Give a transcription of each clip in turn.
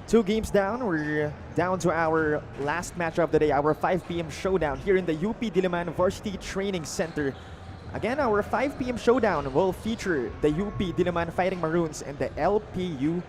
2 games down. We're down to our last match of the day, our 5 p.m. showdown here in the UP Diliman Varsity Training Center. Again, our 5 p.m. showdown will feature the UP Diliman Fighting Maroons and the LPU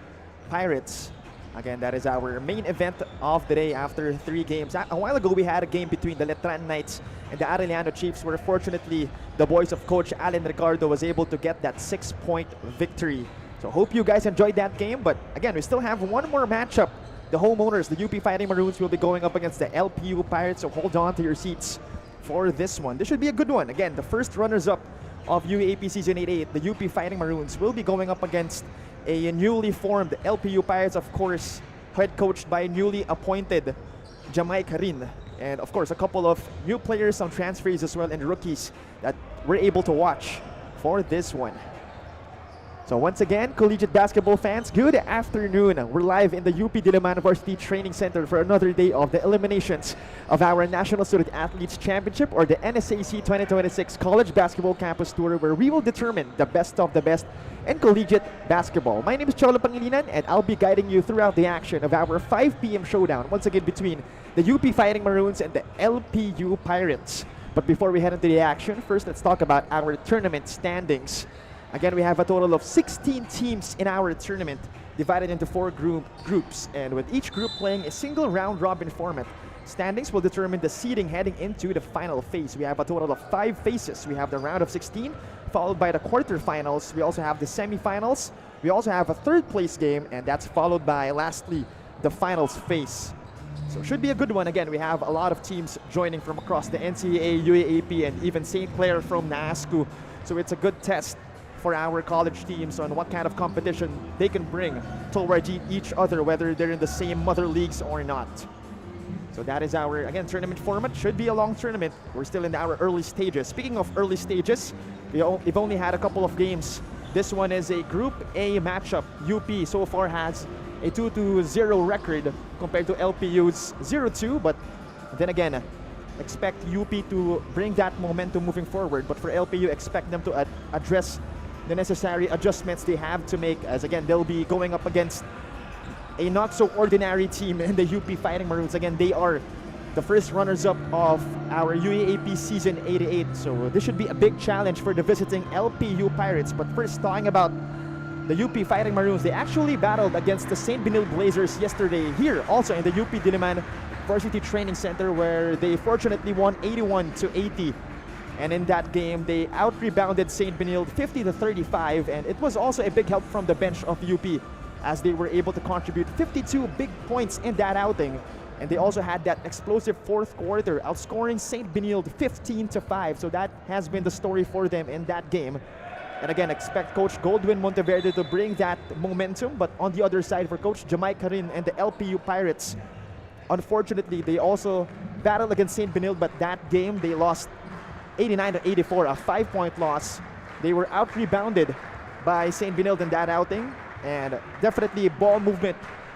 Pirates. Again, that is our main event of the day after 3 games. A while ago, we had a game between the Letran Knights and the Arellano Chiefs, where fortunately the boys of Coach Allen Ricardo was able to get that 6-point victory. So hope you guys enjoyed that game, but again, we still have one more matchup. The homeowners, the UP Fighting Maroons, will be going up against the LPU Pirates, so hold on to your seats for this one. This should be a good one. Again, the first runners-up of UAAP Season 88, the UP Fighting Maroons, will be going up against a newly formed LPU Pirates, of course, head coached by newly appointed Jamai Karin. And of course, a couple of new players, some transfers as well, and rookies that we're able to watch for this one. So once again, collegiate basketball fans, good afternoon. We're live in the UP Diliman Varsity Training Center for another day of the eliminations of our National Student Athletes Championship, or the NSAC 2026 College Basketball Campus Tour, where we will determine the best of the best in collegiate basketball. My name is Cholo Pangilinan, and I'll be guiding you throughout the action of our 5 p.m. showdown, once again between the UP Fighting Maroons and the LPU Pirates. But before we head into the action, first let's talk about our tournament standings. Again, we have a total of 16 teams in our tournament, divided into 4 groups, and with each group playing a single round-robin format. Standings will determine the seeding heading into the final phase. We have a total of 5 phases. We have the round of 16, followed by the quarterfinals. We also have the semifinals. We also have a third-place game, and that's followed by, lastly, the finals phase. So it should be a good one. Again, we have a lot of teams joining from across the NCAA, UAAP, and even St. Clair from NASCU. So it's a good test for our college teams on what kind of competition they can bring towards each other, whether they're in the same mother leagues or not. So that is our, again, tournament format. Should be a long tournament. We're still in our early stages. Speaking of early stages, we've only had a couple of games. This one is a Group A matchup. UP so far has a 2-0 record compared to LPU's 0-2, but then again, expect UP to bring that momentum moving forward. But for LPU, expect them to address the necessary adjustments they have to make, as again, they'll be going up against a not so ordinary team in the UP Fighting Maroons. Again, they are the first runners-up of our UAAP Season 88, so this should be a big challenge for the visiting LPU Pirates. But first, talking about the UP Fighting Maroons, they actually battled against the St. Benil Blazers yesterday here, also in the UP Diliman Varsity Training Center, where they fortunately won 81-80. And in that game, they out-rebounded St. Benilde 50-35, and it was also a big help from the bench of UP, as they were able to contribute 52 big points in that outing. And they also had that explosive fourth quarter, outscoring St. Benilde 15-5. So that has been the story for them in that game. And again, expect Coach Goldwyn Monteverde to bring that momentum. But on the other side, for Coach Jamai Karin and the LPU Pirates, unfortunately, they also battled against St. Benilde, but that game they lost 89-84, a 5-point loss. They were out-rebounded by St. Benilde in that outing, and definitely ball movement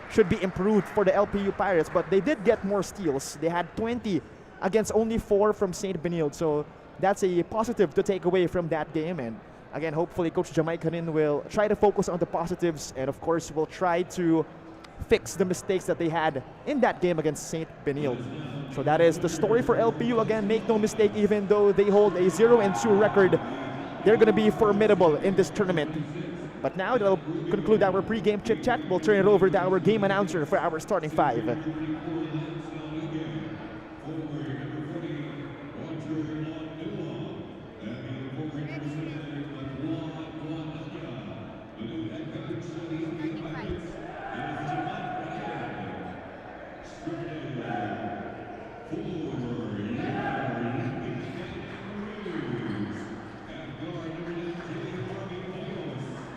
should be improved for the LPU Pirates, but they did get more steals. They had 20 against only 4 from St. Benilde, so that's a positive to take away from that game. And again, hopefully Coach Jamai Kanin will try to focus on the positives, and of course will try to fix the mistakes that they had in that game against St. Benilde. So that is the story for LPU. Again, make no mistake, even though they hold a 0-2 record, they're going to be formidable in this tournament. But now that'll conclude our pre-game chit-chat. We'll turn it over to our game announcer for our starting 5.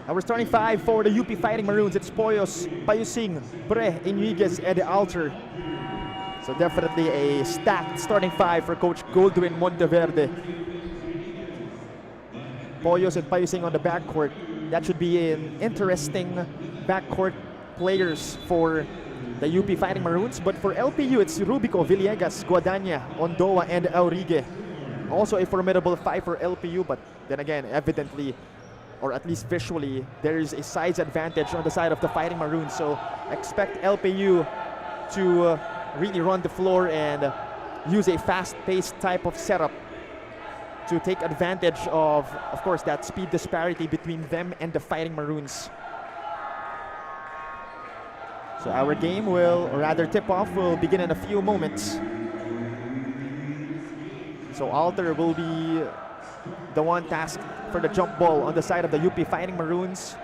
Our starting 5 for the UP Fighting Maroons, it's Poyos, Payusing, Pre, Iniguez, and the Alter. So definitely a stacked starting 5 for Coach Goldwyn Monteverde. Poyos and Payusing on the backcourt. That should be an interesting backcourt players for the UP Fighting Maroons. But for LPU, it's Rubico, Villegas, Guadagna, Ondoa, and Aurigue. Also a formidable 5 for LPU, but then again, evidently, or at least visually, there is a size advantage on the side of the Fighting Maroons. So expect LPU to really run the floor and use a fast-paced type of setup to take advantage of course, that speed disparity between them and the Fighting Maroons. So our game will, or rather tip-off will begin in a few moments. So Alter will be the one tasked for the jump ball on the side of the UP Fighting Maroons.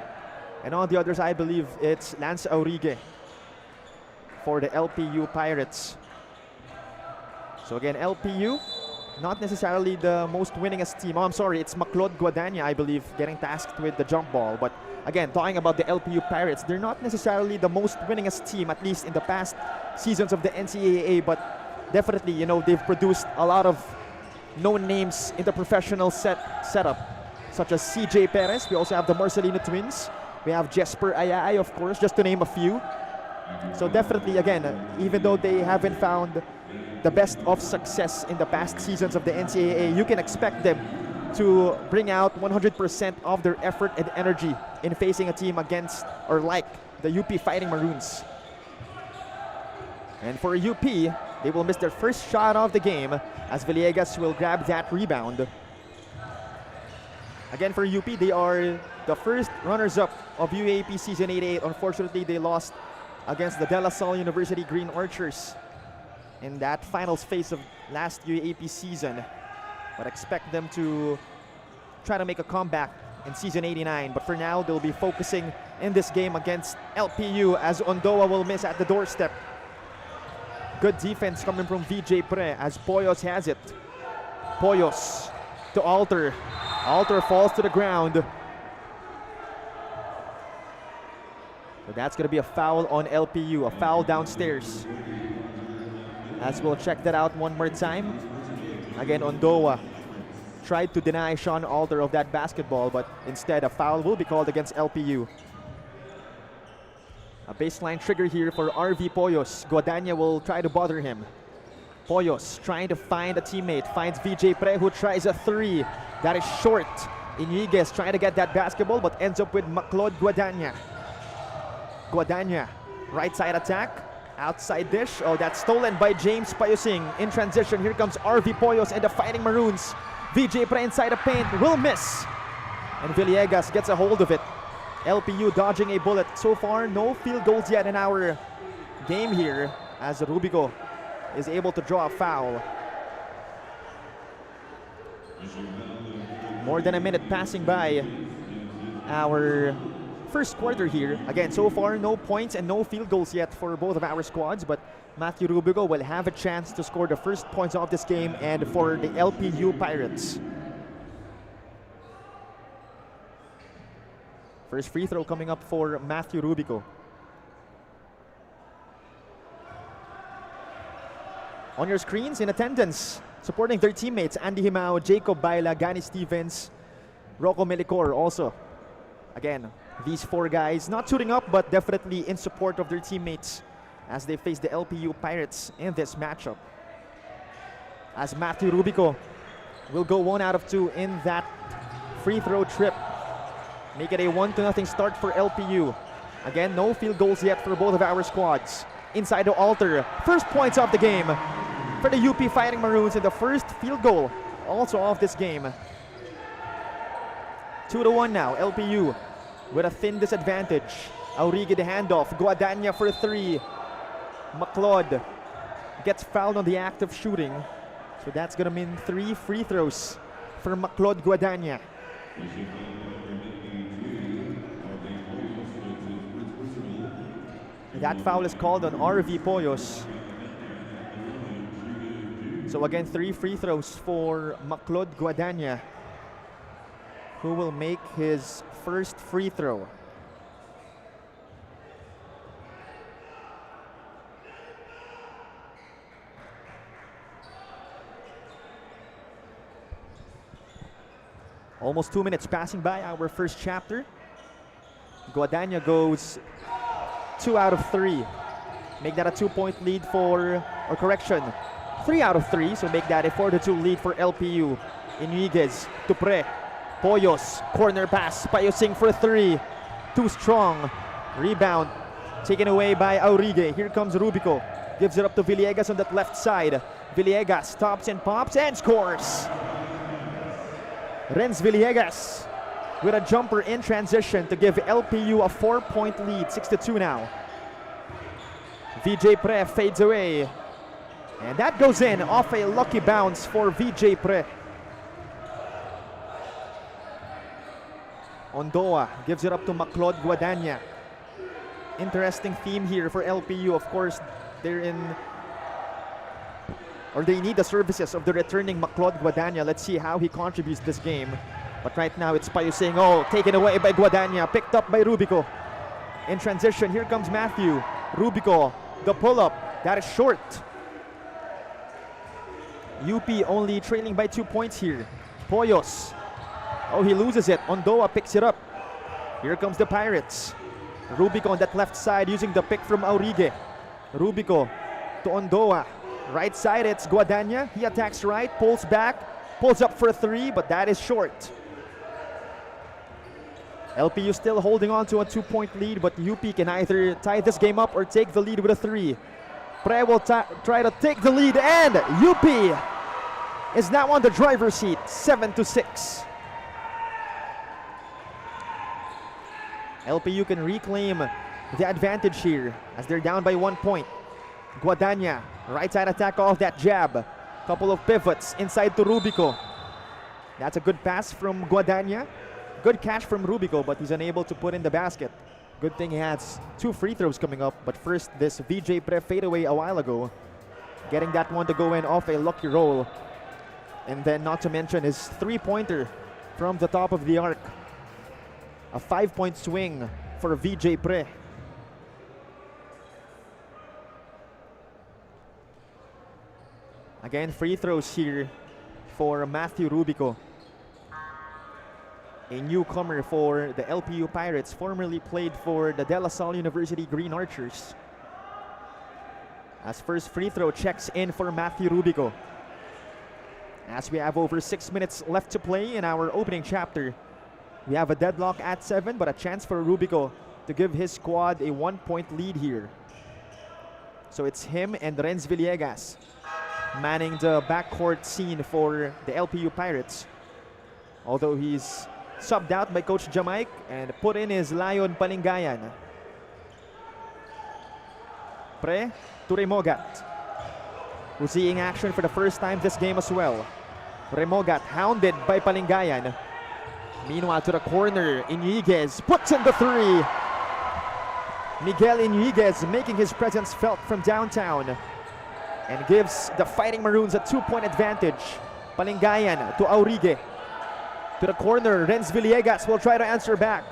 And on the other side, I believe it's Lance Aurigue for the LPU Pirates. So again, LPU, not necessarily the most winningest team. Oh, I'm sorry, it's Maclod Guadagna, I believe, getting tasked with the jump ball. But again, talking about the LPU Pirates, they're not necessarily the most winningest team, at least in the past seasons of the NCAA. But definitely, you know, they've produced a lot of known names in the professional setup, such as CJ Perez. We also have the Marcelino twins. We have Jesper Ayay, of course, just to name a few. So definitely, again, even though they haven't found the best of success in the past seasons of the NCAA, you can expect them to bring out 100% of their effort and energy in facing a team against or like the UP Fighting Maroons. And for UP, they will miss their first shot of the game as Villegas will grab that rebound. Again, for UP, they are the first runners-up of UAAP Season 88. Unfortunately, they lost against the De La Salle University Green Archers in that finals phase of last UAAP season. But expect them to try to make a comeback in Season 89. But for now, they'll be focusing in this game against LPU as Ondoa will miss at the doorstep. Good defense coming from VJ Pre as Poyos has it. Poyos to Alter. Alter falls to the ground. So that's going to be a foul on LPU, a foul downstairs. As we'll check that out one more time. Again, Ondoa tried to deny Sean Alter of that basketball, but instead a foul will be called against LPU. A baseline trigger here for RV Poyos. Guadagna will try to bother him. Poyos trying to find a teammate. Finds VJ Pre who tries a three. That is short. Iniguez trying to get that basketball but ends up with Maclod Guadagna. Guadagna, right side attack. Outside dish. Oh, that's stolen by James Payosing. In transition, here comes RV Poyos and the Fighting Maroons. VJ Pre inside the paint will miss. And Villegas gets a hold of it. LPU dodging a bullet. So far, no field goals yet in our game here as Rubico is able to draw a foul. More than a minute passing by our first quarter here. Again, so far, no points and no field goals yet for both of our squads, but Matthew Rubico will have a chance to score the first points of this game and for the LPU Pirates. First free throw coming up for Matthew Rubico. On your screens, in attendance, supporting their teammates, Andy Himao, Jacob Baila, Gani Stevens, Rocco Melicor also. Again, these four guys not suiting up, but definitely in support of their teammates as they face the LPU Pirates in this matchup. As Matthew Rubico will go 1 out of 2 in that free throw trip. Make it a 1-0 start for LPU. Again, no field goals yet for both of our squads. Inside the Alter, first points of the game for the UP Fighting Maroons in the first field goal also of this game. 2-1 now, LPU with a thin disadvantage. Aurigue the handoff, Guadagna for 3. Maclod gets fouled on the act of shooting. So that's gonna mean 3 free throws for Maclod Guadagna. That foul is called on RV Poyos. So again, 3 free throws for Maclod Guadagna, who will make his first free throw. Almost 2 minutes passing by our first chapter. Guadagna goes 2 out of 3. Make that a 2-point lead for, or correction, 3 out of 3. So make that a 4-2 lead for LPU. Iniguez to Pre. Poyos, corner pass. Payosing for 3. Too strong. Rebound taken away by Aurigue. Here comes Rubico. Gives it up to Villegas on that left side. Villegas stops and pops and scores. Renz Villegas with a jumper in transition to give LPU a 4-point lead, 6-2 now. VJ Pre fades away. And that goes in off a lucky bounce for VJ Pre. Ondoa gives it up to Maclod Guadagna. Interesting theme here for LPU. Of course, they need the services of the returning Maclod Guadagna. Let's see how he contributes this game. But right now it's Payosing. Oh, taken away by Guadagna, picked up by Rubico. In transition, here comes Matthew. Rubico, the pull-up, that is short. UP only trailing by 2 points here. Poyos. Oh, he loses it. Ondoa picks it up. Here comes the Pirates. Rubico on that left side using the pick from Aurigue. Rubico to Ondoa. Right side, it's Guadagna. He attacks right, pulls back, pulls up for 3, but that is short. LPU still holding on to a 2-point lead, but UP can either tie this game up or take the lead with a 3. Pre will try to take the lead, and UP is now on the driver's seat, 7-6. LPU can reclaim the advantage here as they're down by 1 point. Guadagna, right side attack off that jab. Couple of pivots inside to Rubico. That's a good pass from Guadagna. Good catch from Rubico, but he's unable to put in the basket. Good thing he has 2 free throws coming up, but first this VJ Pre fadeaway a while ago. Getting that one to go in off a lucky roll. And then not to mention his 3-pointer from the top of the arc. A 5-point swing for VJ Pre. Again, free throws here for Matthew Rubico. A newcomer for the LPU Pirates, formerly played for the De La Salle University Green Archers. As first free throw checks in for Matthew Rubico. As we have over 6 minutes left to play in our opening chapter, we have a deadlock at 7, but a chance for Rubico to give his squad a 1-point lead here. So it's him and Renz Villegas manning the backcourt scene for the LPU Pirates. Although he's subbed out by Coach Jamaic and put in his Lion Palingayan. Pre to Remogat, who's seeing action for the first time this game as well. Remogat hounded by Palingayan. Meanwhile, to the corner, Iñiguez puts in the 3. Miguel Iñiguez making his presence felt from downtown and gives the Fighting Maroons a 2-point advantage. Palingayan to Aurigue. To the corner, Renz Villegas will try to answer back.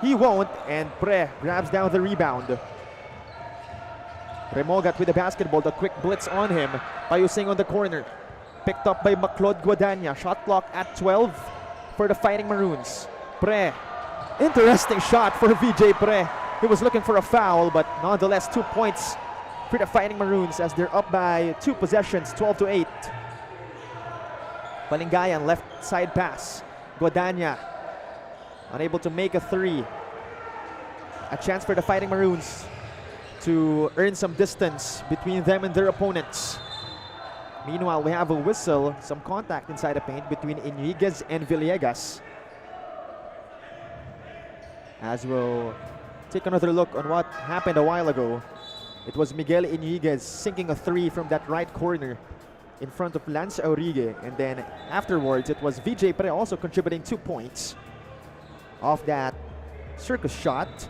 He won't, and Pre grabs down the rebound. Remogat with the basketball, the quick blitz on him. Payosing on the corner. Picked up by Maclod Guadagna. Shot clock at 12 for the Fighting Maroons. Pre, interesting shot for VJ Pre. He was looking for a foul, but nonetheless 2 points for the Fighting Maroons as they're up by 2 possessions, 12-8. Palingayan left side pass. Guadagna unable to make a 3. A chance for the Fighting Maroons to earn some distance between them and their opponents. Meanwhile, we have a whistle, some contact inside the paint between Iñiguez and Villegas. As we'll take another look on what happened a while ago. It was Miguel Iñiguez sinking a 3 from that right corner in front of Lance Aurigue, and then afterwards it was VJ Pre also contributing 2 points off that circus shot.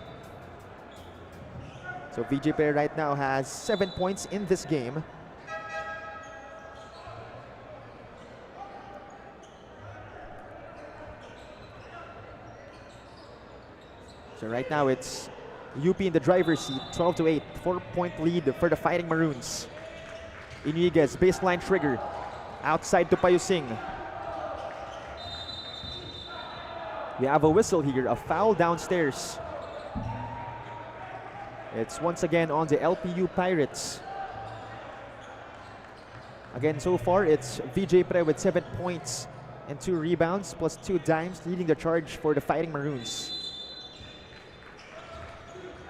So VJ Pre right now has 7 points in this game. So right now it's UP in the driver's seat, 12-8, 4-point lead for the Fighting Maroons. Iñiguez, baseline trigger, outside to Payosing. We have a whistle here, a foul downstairs. It's once again on the LPU Pirates. Again, so far it's VJ Pre with 7 points and 2 rebounds plus 2 dimes, leading the charge for the Fighting Maroons.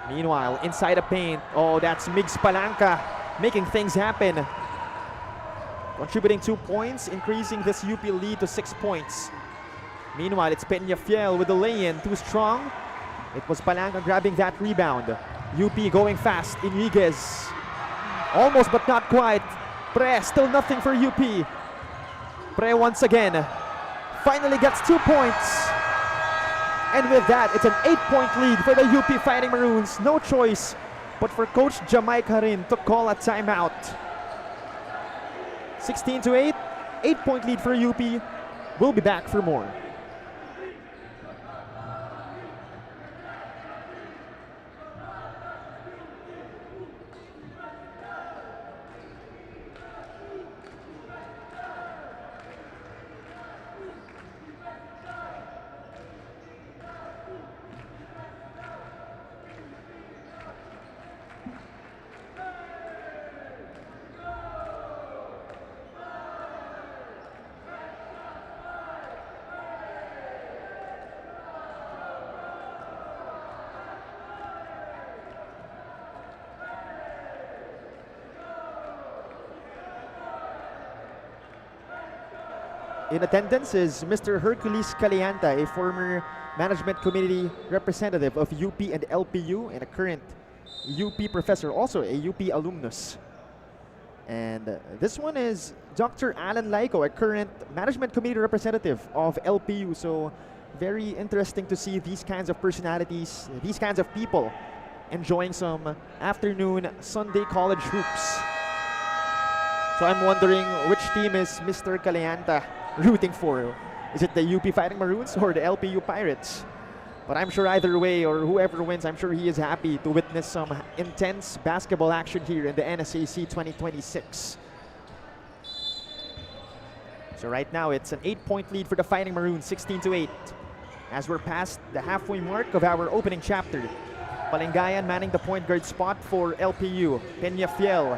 Meanwhile, inside the paint, oh, that's Migs Palanca making things happen. Contributing 2 points, increasing this UP lead to 6 points. Meanwhile, it's Peñafiel with the lay-in, too strong. It was Palanca grabbing that rebound. UP going fast, Iniguez. Almost but not quite. Pre, still nothing for UP. Pre once again, finally gets 2 points. And with that, it's an 8-point lead for the UP Fighting Maroons. No choice but for Coach Jamaica rin to call a timeout. 16-8, 8-point lead for UP. We'll be back for more. In attendance is Mr. Hercules Calianta, a former management committee representative of UP and LPU and a current UP professor, also a UP alumnus. And this one is Dr. Alan Laico, a current management committee representative of LPU. So very interesting to see these kinds of personalities, these kinds of people enjoying some afternoon Sunday college hoops. So I'm wondering which team is Mr. Calianta rooting for. Is it the UP Fighting Maroons or the LPU Pirates? But I'm sure either way, or whoever wins, I'm sure he is happy to witness some intense basketball action here in the NSAC 2026. So right now it's an 8-point lead for the Fighting Maroons, 16-8. As we're past the halfway mark of our opening chapter. Palingayan manning the point guard spot for LPU. Peñafiel,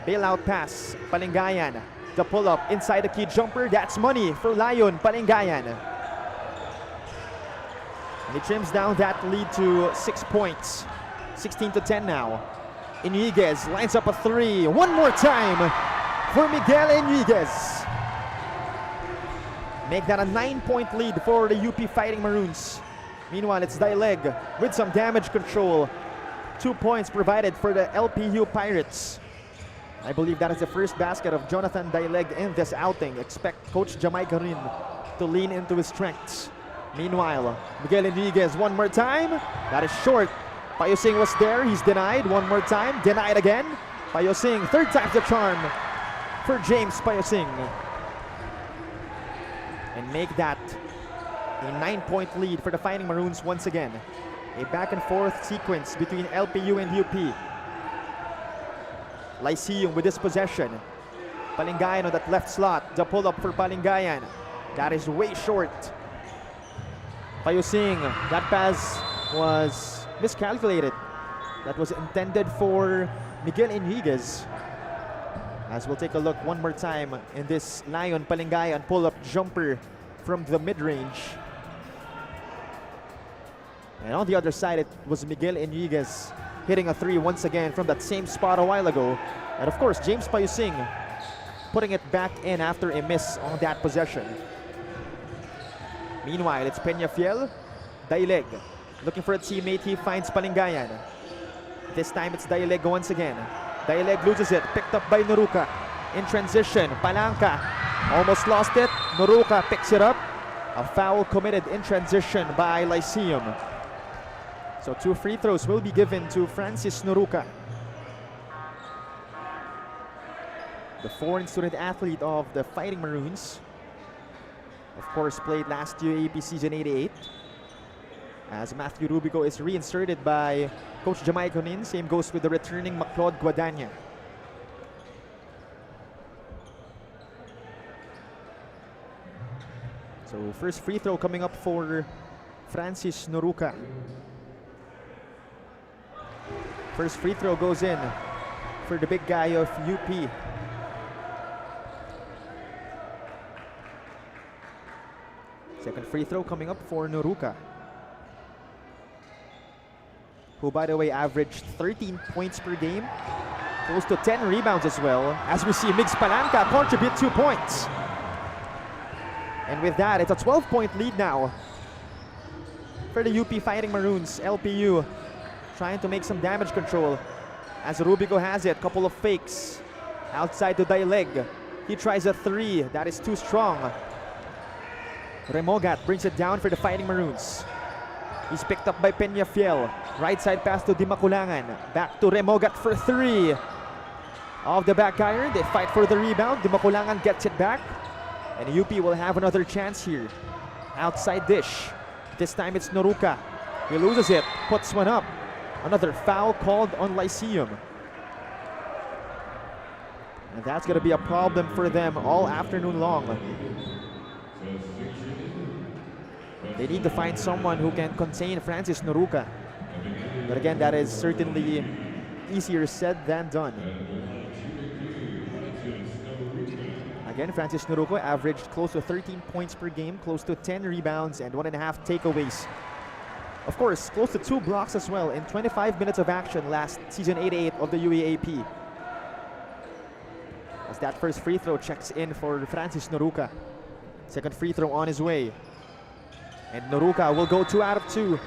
bailout pass, Palingayan. The pull-up inside the key jumper, that's money for Lion Palingayan. And he trims down that lead to 6 points. 16-10 now. Iniguez lines up a 3. One more time for Miguel Iniguez. Make that a 9-point lead for the UP Fighting Maroons. Meanwhile, it's Dileg with some damage control. 2 points provided for the LPU Pirates. I believe that is the first basket of Jonathan Dileg in this outing. Expect Coach Jamaica rin to lean into his strengths. Meanwhile, Miguel Enriquez one more time. That is short. Payosing was there. He's denied one more time. Denied again. Payosing, third time's the charm for James Payosing. And make that a 9-point lead for the Fighting Maroons once again. A back and forth sequence between LPU and UP. Lyceum with this possession. Palingayan on that left slot. The pull-up for Palingayan. That is way short. Payosing, that pass was miscalculated. That was intended for Miguel Enriquez. As we'll take a look one more time in this Lion Palingayan pull-up jumper from the mid-range. And on the other side, it was Miguel Enriquez hitting a 3 once again from that same spot a while ago. And of course, James Payosing putting it back in after a miss on that possession. Meanwhile, it's Peñafiel. Dileg looking for a teammate. He finds Palingayan. This time it's Dileg once again. Dileg loses it. Picked up by Noruka. In transition, Palanca almost lost it. Noruka picks it up. A foul committed in transition by Lyceum. So 2 free throws will be given to Francis Noruka. The foreign student athlete of the Fighting Maroons. Of course, played last year AP Season 88. As Matthew Rubico is reinserted by Coach Jamaica rin. Same goes with the returning Maclaude Guadagna. So first free throw coming up for Francis Noruka. First free throw goes in for the big guy of UP. Second free throw coming up for Noruka, who, by the way, averaged 13 points per game, close to 10 rebounds as well, as we see Migs Palanca contribute 2 points. And with that, it's a 12-point lead now for the UP Fighting Maroons. LPU trying to make some damage control as Rubico has it. Couple of fakes outside to Daileg. He tries a three. That is too strong. Remogat brings it down for the Fighting Maroons. He's picked up by Peñafiel. Right side pass to Dimaculangan. Back to Remogat for three. Off the back iron, they fight for the rebound. Dimaculangan gets it back. And UP will have another chance here. Outside dish. This time it's Noruka. He loses it, puts one up. Another foul called on Lyceum. And that's going to be a problem for them all afternoon long. They need to find someone who can contain Francis Noruka. But again, that is certainly easier said than done. Again, Francis Noruka averaged close to 13 points per game, close to 10 rebounds and 1.5 takeaways. Of course, close to 2 blocks as well in 25 minutes of action last season 88 of the UAAP. As that first free throw checks in for Francis Noruka. Second free throw on his way. And Noruka will go 2 out of 2,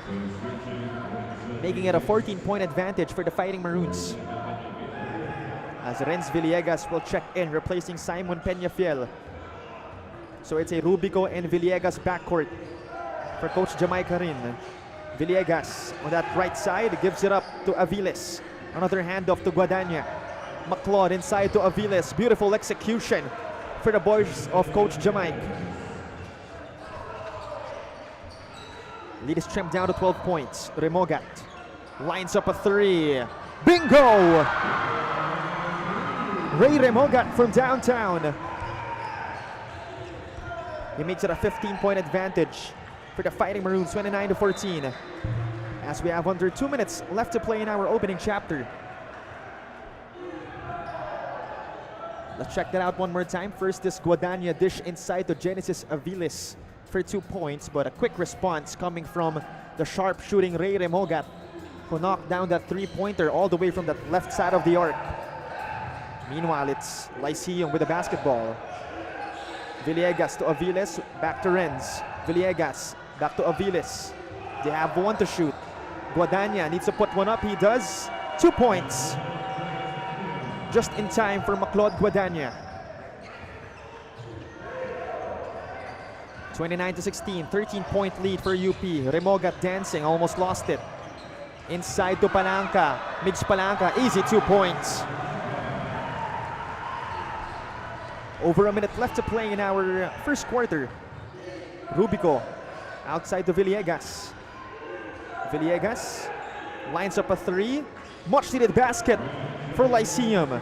making it a 14-point advantage for the Fighting Maroons. As Renz Villegas will check in, replacing Simon Peñafiel. So it's a Rubico and Villegas backcourt for Coach Jamaica Rin. Villegas on that right side gives it up to Aviles. Another handoff to Guadagna. McLeod inside to Aviles. Beautiful execution for the boys of Coach Jamaica. Lead is trimmed down to 12 points. Remogat lines up a three. Bingo! Ray Remogat from downtown. He makes it a 15-point advantage for the Fighting Maroons, 29-14. As we have under 2 minutes left to play in our opening chapter. Let's check that out one more time. First, this Guadagna dish inside to Genesis Aviles for 2 points, but a quick response coming from the sharp shooting Ray Remogat, who knocked down that three-pointer all the way from that left side of the arc. Meanwhile, it's Lyceum with the basketball. Villegas to Aviles, back to Renz. Villegas, back to Aviles. They have one to shoot. Guadagna needs to put one up. He does. 2 points. Just in time for McLeod Guadagna. 29-16, 13-point lead for UP. Remogat dancing, almost lost it. Inside to Palanca. Migs Palanca, easy 2 points. Over a minute left to play in our first quarter. Rubico outside to Villegas. Villegas lines up a three. Much needed basket for Lyceum.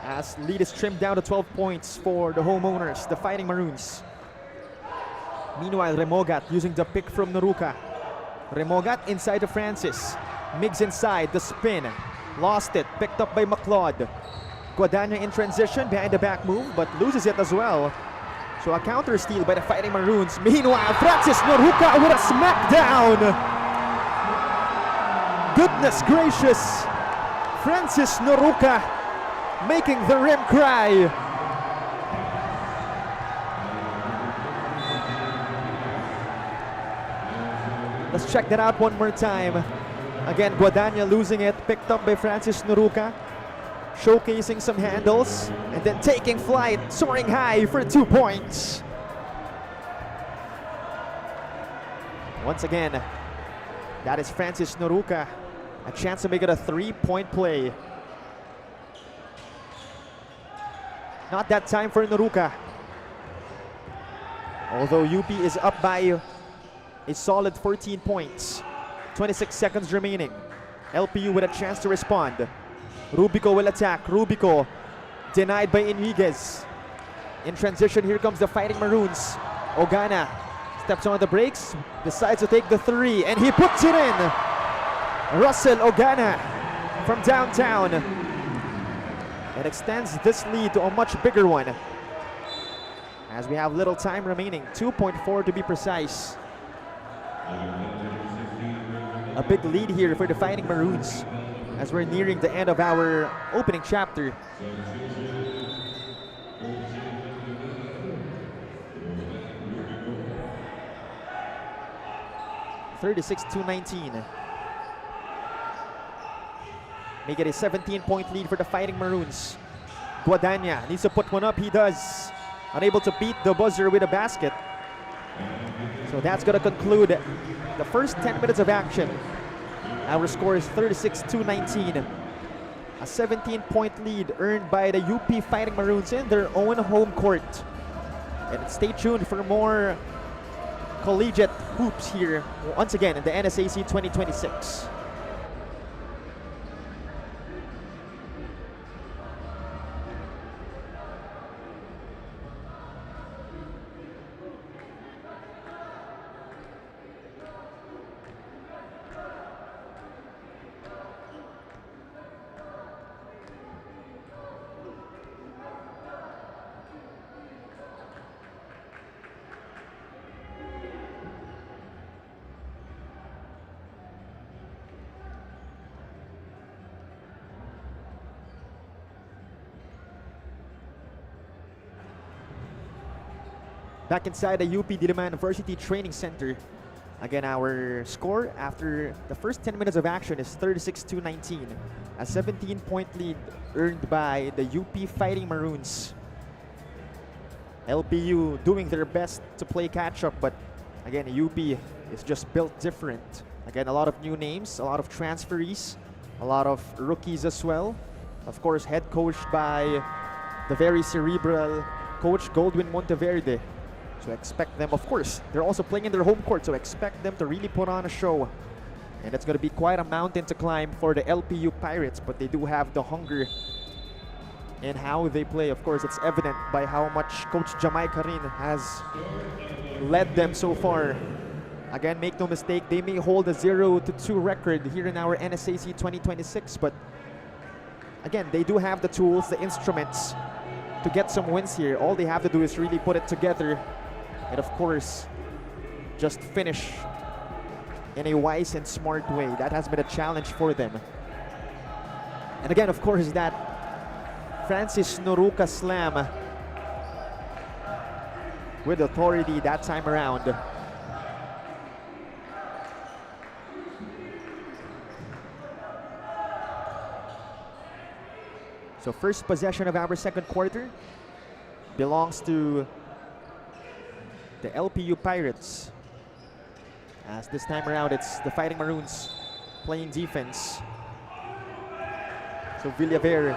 As lead is trimmed down to 12 points for the homeowners, the Fighting Maroons. Meanwhile, Remogat using the pick from Noruka. Remogat inside to Francis. Migs inside, the spin. Lost it, picked up by McLeod. Guadagna in transition, behind the back move, but loses it as well. So a counter steal by the Fighting Maroons. Meanwhile, Francis Noruka with a smackdown. Goodness gracious. Francis Noruka making the rim cry. Let's check that out one more time. Again, Guadagna losing it, picked up by Francis Noruka. Showcasing some handles and then taking flight, soaring high for 2 points. Once again, that is Francis Noruka. A chance to make it a 3-point play. Not that time for Noruka. Although UP is up by a solid 14 points. 26 seconds remaining. LPU with a chance to respond. Rubico will attack. Rubico denied by Iniguez. In transition, here comes the Fighting Maroons. Ogana steps on the brakes, decides to take the three, and he puts it in. Russell Ogana from downtown. And extends this lead to a much bigger one. as we have little time remaining, 2.4 to be precise. A big lead here for the Fighting Maroons as we're nearing the end of our opening chapter. (36-19). Make it a 17-point lead for the Fighting Maroons. Guadagna needs to put one up. He does. Unable to beat the buzzer with a basket. So that's going to conclude the first 10 minutes of action. Our score is 36-19. A 17-point lead earned by the UP Fighting Maroons in their own home court. And stay tuned for more collegiate hoops here once again in the NSAC 2026. Back inside the UP Diliman Varsity Training Center. Again, our score after the first 10 minutes of action is 36-19. A 17-point lead earned by the UP Fighting Maroons. LPU doing their best to play catch-up, but again, UP is just built different. Again, a lot of new names, a lot of transferees, a lot of rookies as well. Of course, head coached by the very cerebral coach Goldwyn Monteverde. So expect them, of course, they're also playing in their home court, so expect them to really put on a show. And it's going to be quite a mountain to climb for the LPU Pirates, but they do have the hunger in how they play. Of course, it's evident by how much Coach Jamai Karin has led them so far. Again, make no mistake, they may hold a 0-2 record here in our NSAC 2026, but again, they do have the tools, the instruments to get some wins here. All they have to do is really put it together and, of course, just finish in a wise and smart way. That has been a challenge for them. And again, of course, that Francis Noruka slam with authority that time around. So first possession of our second quarter belongs to the LPU Pirates. As this time around, it's the Fighting Maroons playing defense. So Villaver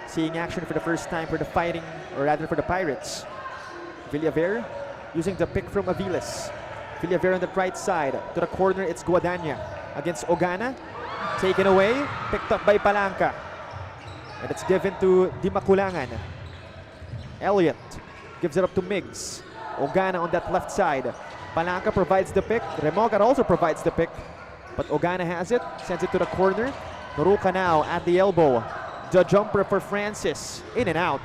seeing action for the first time for the Fighting, or rather for the Pirates. Villaver using the pick from Aviles. Villaver on the right side. To the corner, it's Guadagna against Ogana. Taken away, picked up by Palanca. And it's given to Dimakulangan. Elliott gives it up to Miggs. Ogana on that left side. Palanca provides the pick. Remogar also provides the pick. But Ogana has it. Sends it to the corner. Noruka now at the elbow. The jumper for Francis. In and out.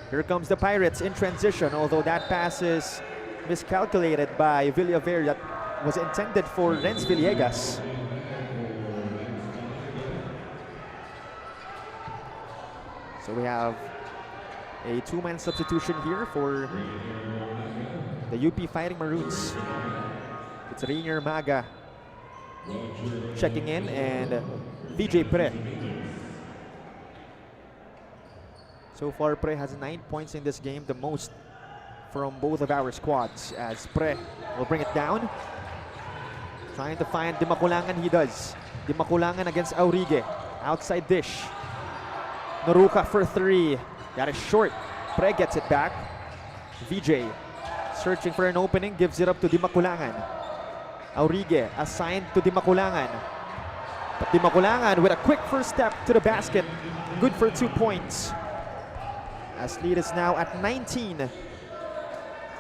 Here comes the Pirates in transition. Although that pass is miscalculated by Villaver. That was intended for Renz Villegas. So we have a two-man substitution here for the UP Fighting Maroons. It's Rainier Maga checking in and VJ Pre. So far, Pre has 9 points in this game, the most from both of our squads, as Pre will bring it down. Trying to find Dimakulangan, he does. Dimakulangan against Aurigue. Outside dish. Noruka for three. Got it short. Pre gets it back. VJ searching for an opening, gives it up to Dimakulangan. Aurigue assigned to Dimakulangan. But Dimakulangan with a quick first step to the basket. Good for 2 points. As lead is now at 19.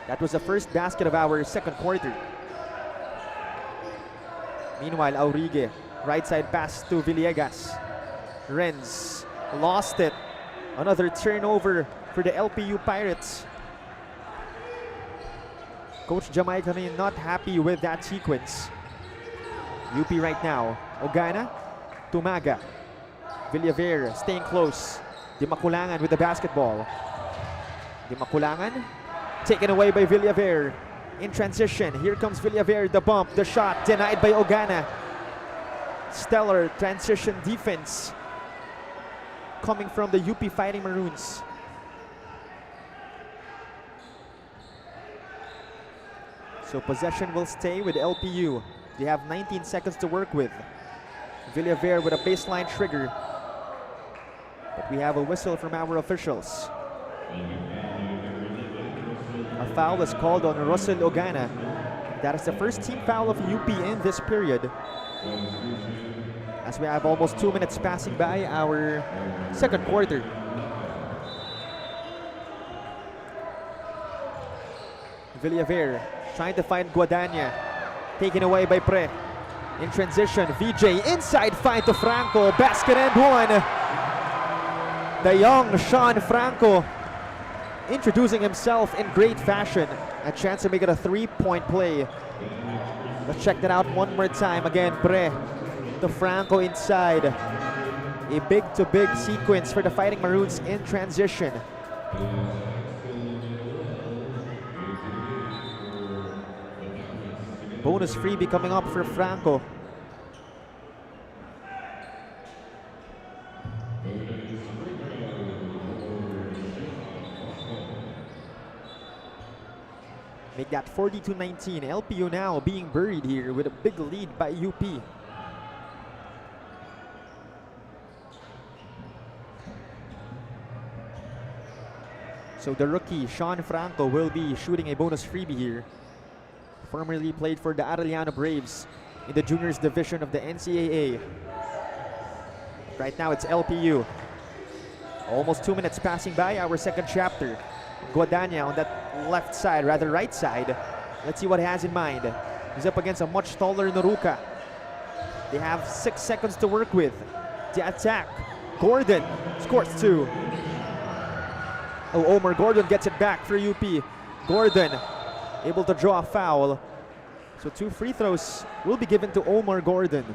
That was the first basket of our second quarter. Meanwhile, Aurigue, right side pass to Villegas. Renz lost it. Another turnover for the LPU Pirates. Coach Jamaica not happy with that sequence. UP right now. Ogana to Maga. Villaver staying close. Di Makulangan with the basketball. Di Makulangan taken away by Villaver. In transition, here comes Villaver, the bump, the shot, denied by Ogana. Stellar transition defense coming from the UP Fighting Maroons. So possession will stay with LPU. They have 19 seconds to work with. Villaver with a baseline trigger. But we have a whistle from our officials. A foul is called on Russell Ogana. That is the first team foul of UP in this period. As we have almost 2 minutes passing by our second quarter. Villaver trying to find Guadagna. Taken away by Pre. In transition, VJ inside find to Franco. Basket and one. The young Sean Franco introducing himself in great fashion. A chance to make it a three-point play. Let's check that out one more time. Again, Pre to Franco inside. A big-to-big sequence for the Fighting Maroons in transition. Bonus freebie coming up for Franco. Make that 40-19. LPU now being buried here with a big lead by UP. So the rookie, Sean Franco, will be shooting a bonus freebie here. Formerly played for the Arellano Braves in the juniors division of the NCAA. Right now it's LPU. Almost 2 minutes passing by our second chapter. Guadagna on that left side, rather right side. Let's see what he has in mind. He's up against a much taller Noruka. They have 6 seconds to work with. The attack. Gordon scores 2. Oh, Omar Gordon gets it back for UP. Gordon able to draw a foul. So 2 free throws will be given to Omar Gordon.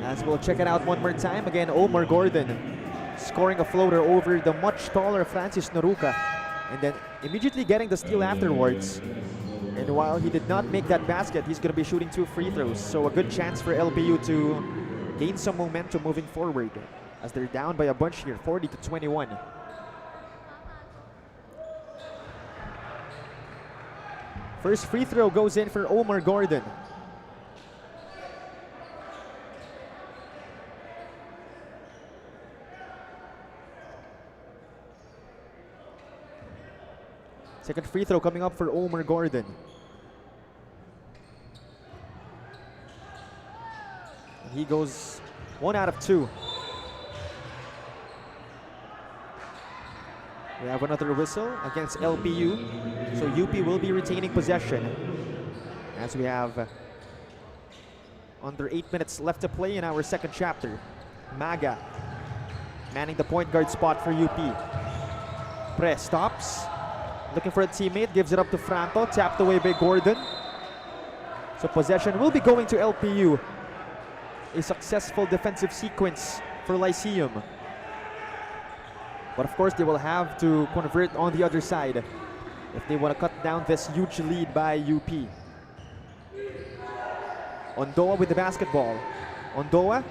As we'll check it out one more time, again Omar Gordon scoring a floater over the much taller Francis Noruka, and then immediately getting the steal afterwards. And while he did not make that basket, he's going to be shooting 2 free throws. So a good chance for LPU to gain some momentum moving forward, as they're down by a bunch here, 40-21. First free throw goes in for Omar Gordon. Second free throw coming up for Omar Gordon. And he goes 1 out of 2. We have another whistle against LPU. So UP will be retaining possession, as we have under 8 minutes left to play in our second chapter. Maga manning the point guard spot for UP. Press stops. Looking for a teammate, gives it up to Franco, tapped away by Gordon. So possession will be going to LPU. A successful defensive sequence for Lyceum. But of course, they will have to convert on the other side if they want to cut down this huge lead by UP. Ondoa with the basketball. Ondoa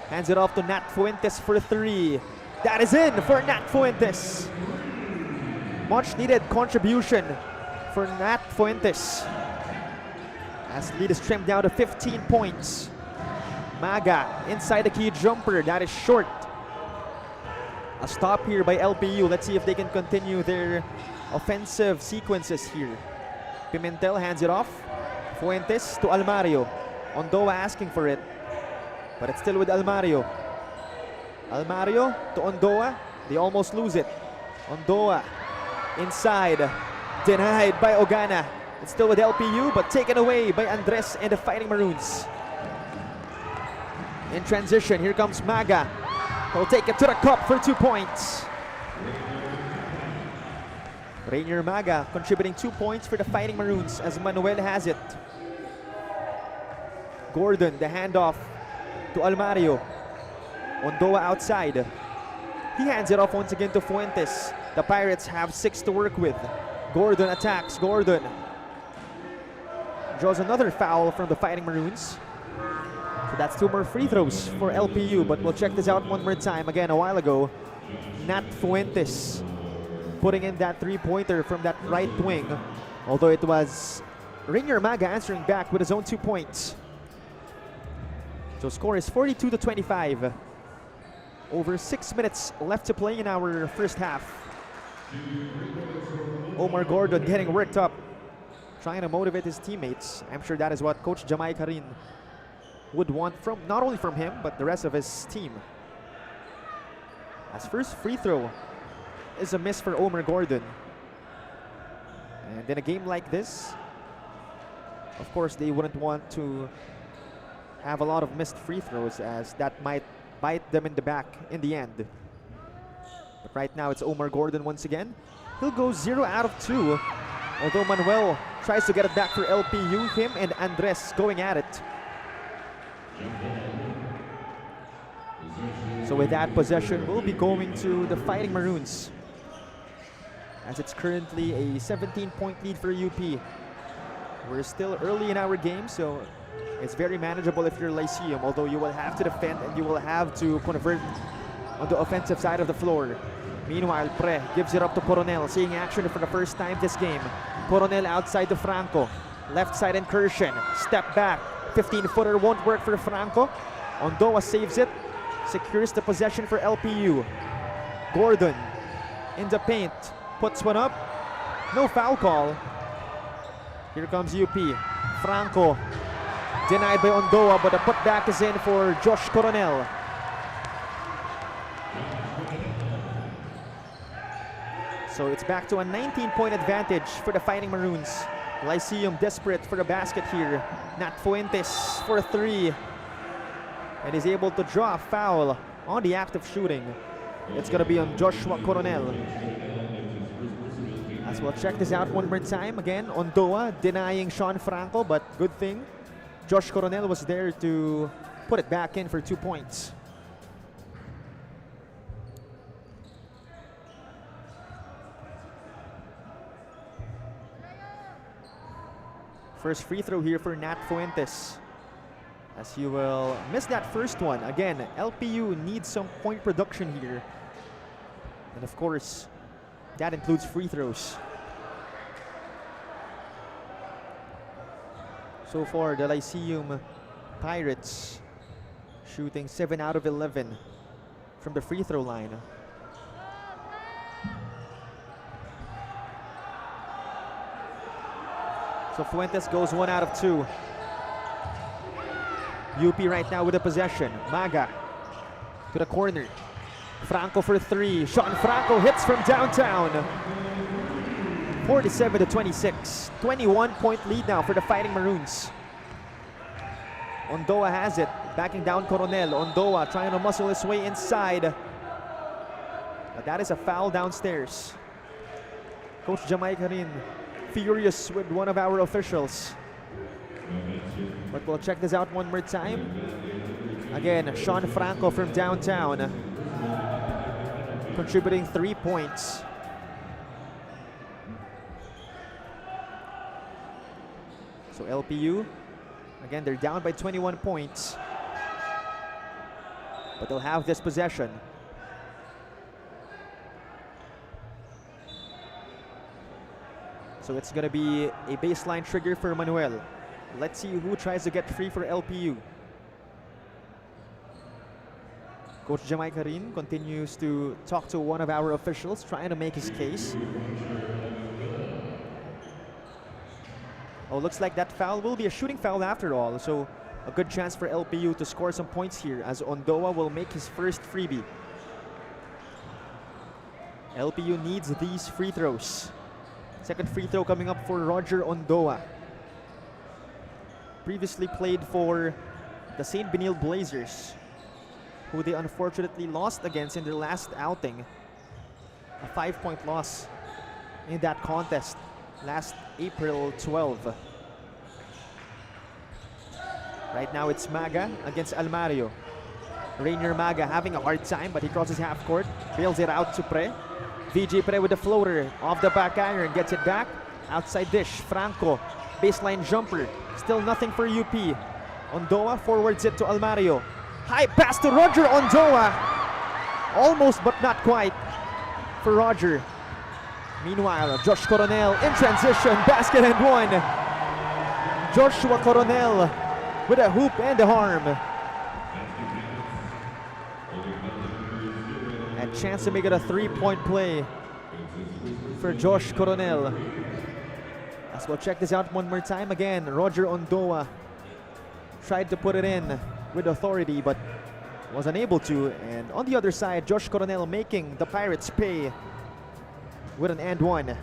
hands it off to Nat Fuentes for 3. That is in for Nat Fuentes. Much needed contribution for Nat Fuentes, as lead is trimmed down to 15 points. Maga inside the key jumper, that is short. A stop here by LPU. Let's see if they can continue their offensive sequences here. Pimentel hands it off. Fuentes to Almario. Ondoa asking for it, but it's still with Almario. Almario to Ondoa. They almost lose it. Ondoa inside, denied by Ogana. It's still with LPU, but taken away by Andres and the Fighting Maroons. In transition, here comes Maga. He'll take it to the cup for 2 points. Rainier Maga contributing 2 points for the Fighting Maroons as Manuel has it. Gordon, the handoff to Almario. Ondoa outside. He hands it off once again to Fuentes. The Pirates have 6 to work with. Gordon attacks. Gordon draws another foul from the Fighting Maroons. So that's 2 more free throws for LPU, but we'll check this out one more time. Again, a while ago, Nat Fuentes putting in that 3-pointer from that right wing, although it was Rainier Maga answering back with his own 2 points. So score is 42-25. Over 6 minutes left to play in our first half. Omar Gordon getting worked up, trying to motivate his teammates. I'm sure that is what Coach Jamai Karin would want from not only from him but the rest of his team. As first free throw is a miss for Omar Gordon. And in a game like this, of course they wouldn't want to have a lot of missed free throws, as that might bite them in the back in the end. But right now it's Omar Gordon once again. He'll go 0 out of 2, although Manuel tries to get it back for LPU. Him and Andres going at it. So with that possession, we'll be going to the Fighting Maroons, as it's currently a 17-point lead for UP. We're still early in our game, so it's very manageable if you're Lyceum, although you will have to defend and you will have to convert on the offensive side of the floor. Meanwhile, Pre gives it up to Coronel, seeing action for the first time this game. Coronel outside to Franco. Left side incursion. Step back. 15-footer won't work for Franco. Ondoa saves it. Secures the possession for LPU. Gordon in the paint. Puts one up. No foul call. Here comes UP. Franco denied by Ondoa, but the putback is in for Josh Coronel. So it's back to a 19-point advantage for the Fighting Maroons. Lyceum desperate for the basket here. Nat Fuentes for 3. And is able to draw a foul on the act of shooting. It's going to be on Joshua Coronel. As we'll check this out one more time. Again, Ondoa denying Sean Franco, but good thing Josh Coronel was there to put it back in for 2 points. First free throw here for Nat Fuentes, as he will miss that first one. Again, LPU needs some point production here. And of course, that includes free throws. So far, the Lyceum Pirates shooting 7 out of 11 from the free throw line. So Fuentes goes 1 out of 2. UP right now with the possession. Maga to the corner. Franco for 3. Sean Franco hits from downtown. 47-26. 21-point lead now for the Fighting Maroons. Ondoa has it. Backing down Coronel. Ondoa trying to muscle his way inside. But that is a foul downstairs. Coach Jamai Karin furious with one of our officials. But we'll check this out one more time. Again, Sean Franco from downtown, contributing 3 points. So LPU, again, they're down by 21 points. But they'll have this possession. So it's going to be a baseline trigger for Manuel. Let's see who tries to get free for LPU. Coach Jamai Karin continues to talk to one of our officials, trying to make his case. Oh, looks like that foul will be a shooting foul after all. So a good chance for LPU to score some points here, as Ondoa will make his first freebie. LPU needs these free throws. Second free throw coming up for Roger Ondoa. Previously played for the St. Benil Blazers, who they unfortunately lost against in their last outing. A 5-point loss in that contest last April 12. Right now it's Maga against Almario. Rainier Maga having a hard time, but he crosses half court, bails it out to Pre. VJ Pre with the floater off the back iron, gets it back. Outside dish, Franco, baseline jumper, still nothing for UP. Ondoa forwards it to Almario. High pass to Roger Ondoa. Almost but not quite for Roger. Meanwhile, Josh Coronel in transition, basket and one. Joshua Coronel with a hoop and a harm. A chance to make it a 3-point play for Josh Coronel. As we'll check this out one more time again. Roger Ondoa tried to put it in with authority but was unable to. And on the other side, Josh Coronel making the Pirates pay with an and one.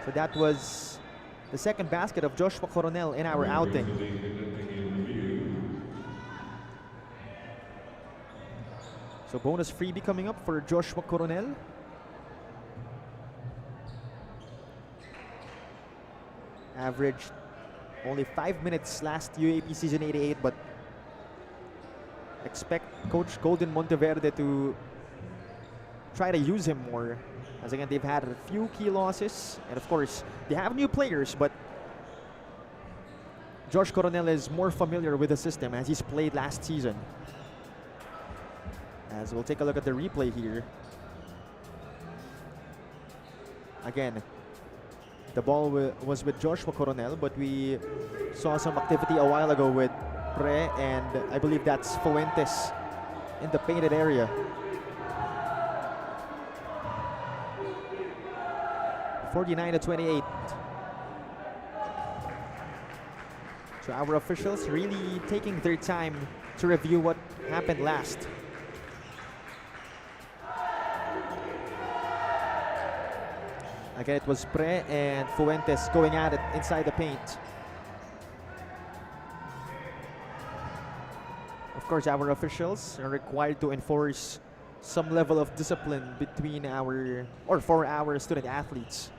So that was the second basket of Joshua Coronel in our outing. So bonus freebie coming up for Joshua Coronel. Averaged only 5 minutes last UAP season 88, but expect Coach Golden Monteverde to try to use him more. As again, they've had a few key losses, and of course, they have new players, but Josh Coronel is more familiar with the system as he's played last season. As we'll take a look at the replay here. Again, the ball was with Joshua Coronel, but we saw some activity a while ago with Pre, and I believe that's Fuentes in the painted area. (49-28). So our officials really taking their time to review what happened last. Again, it was Pre and Fuentes going at it inside the paint. Of course, our officials are required to enforce some level of discipline between our, or for our student athletes.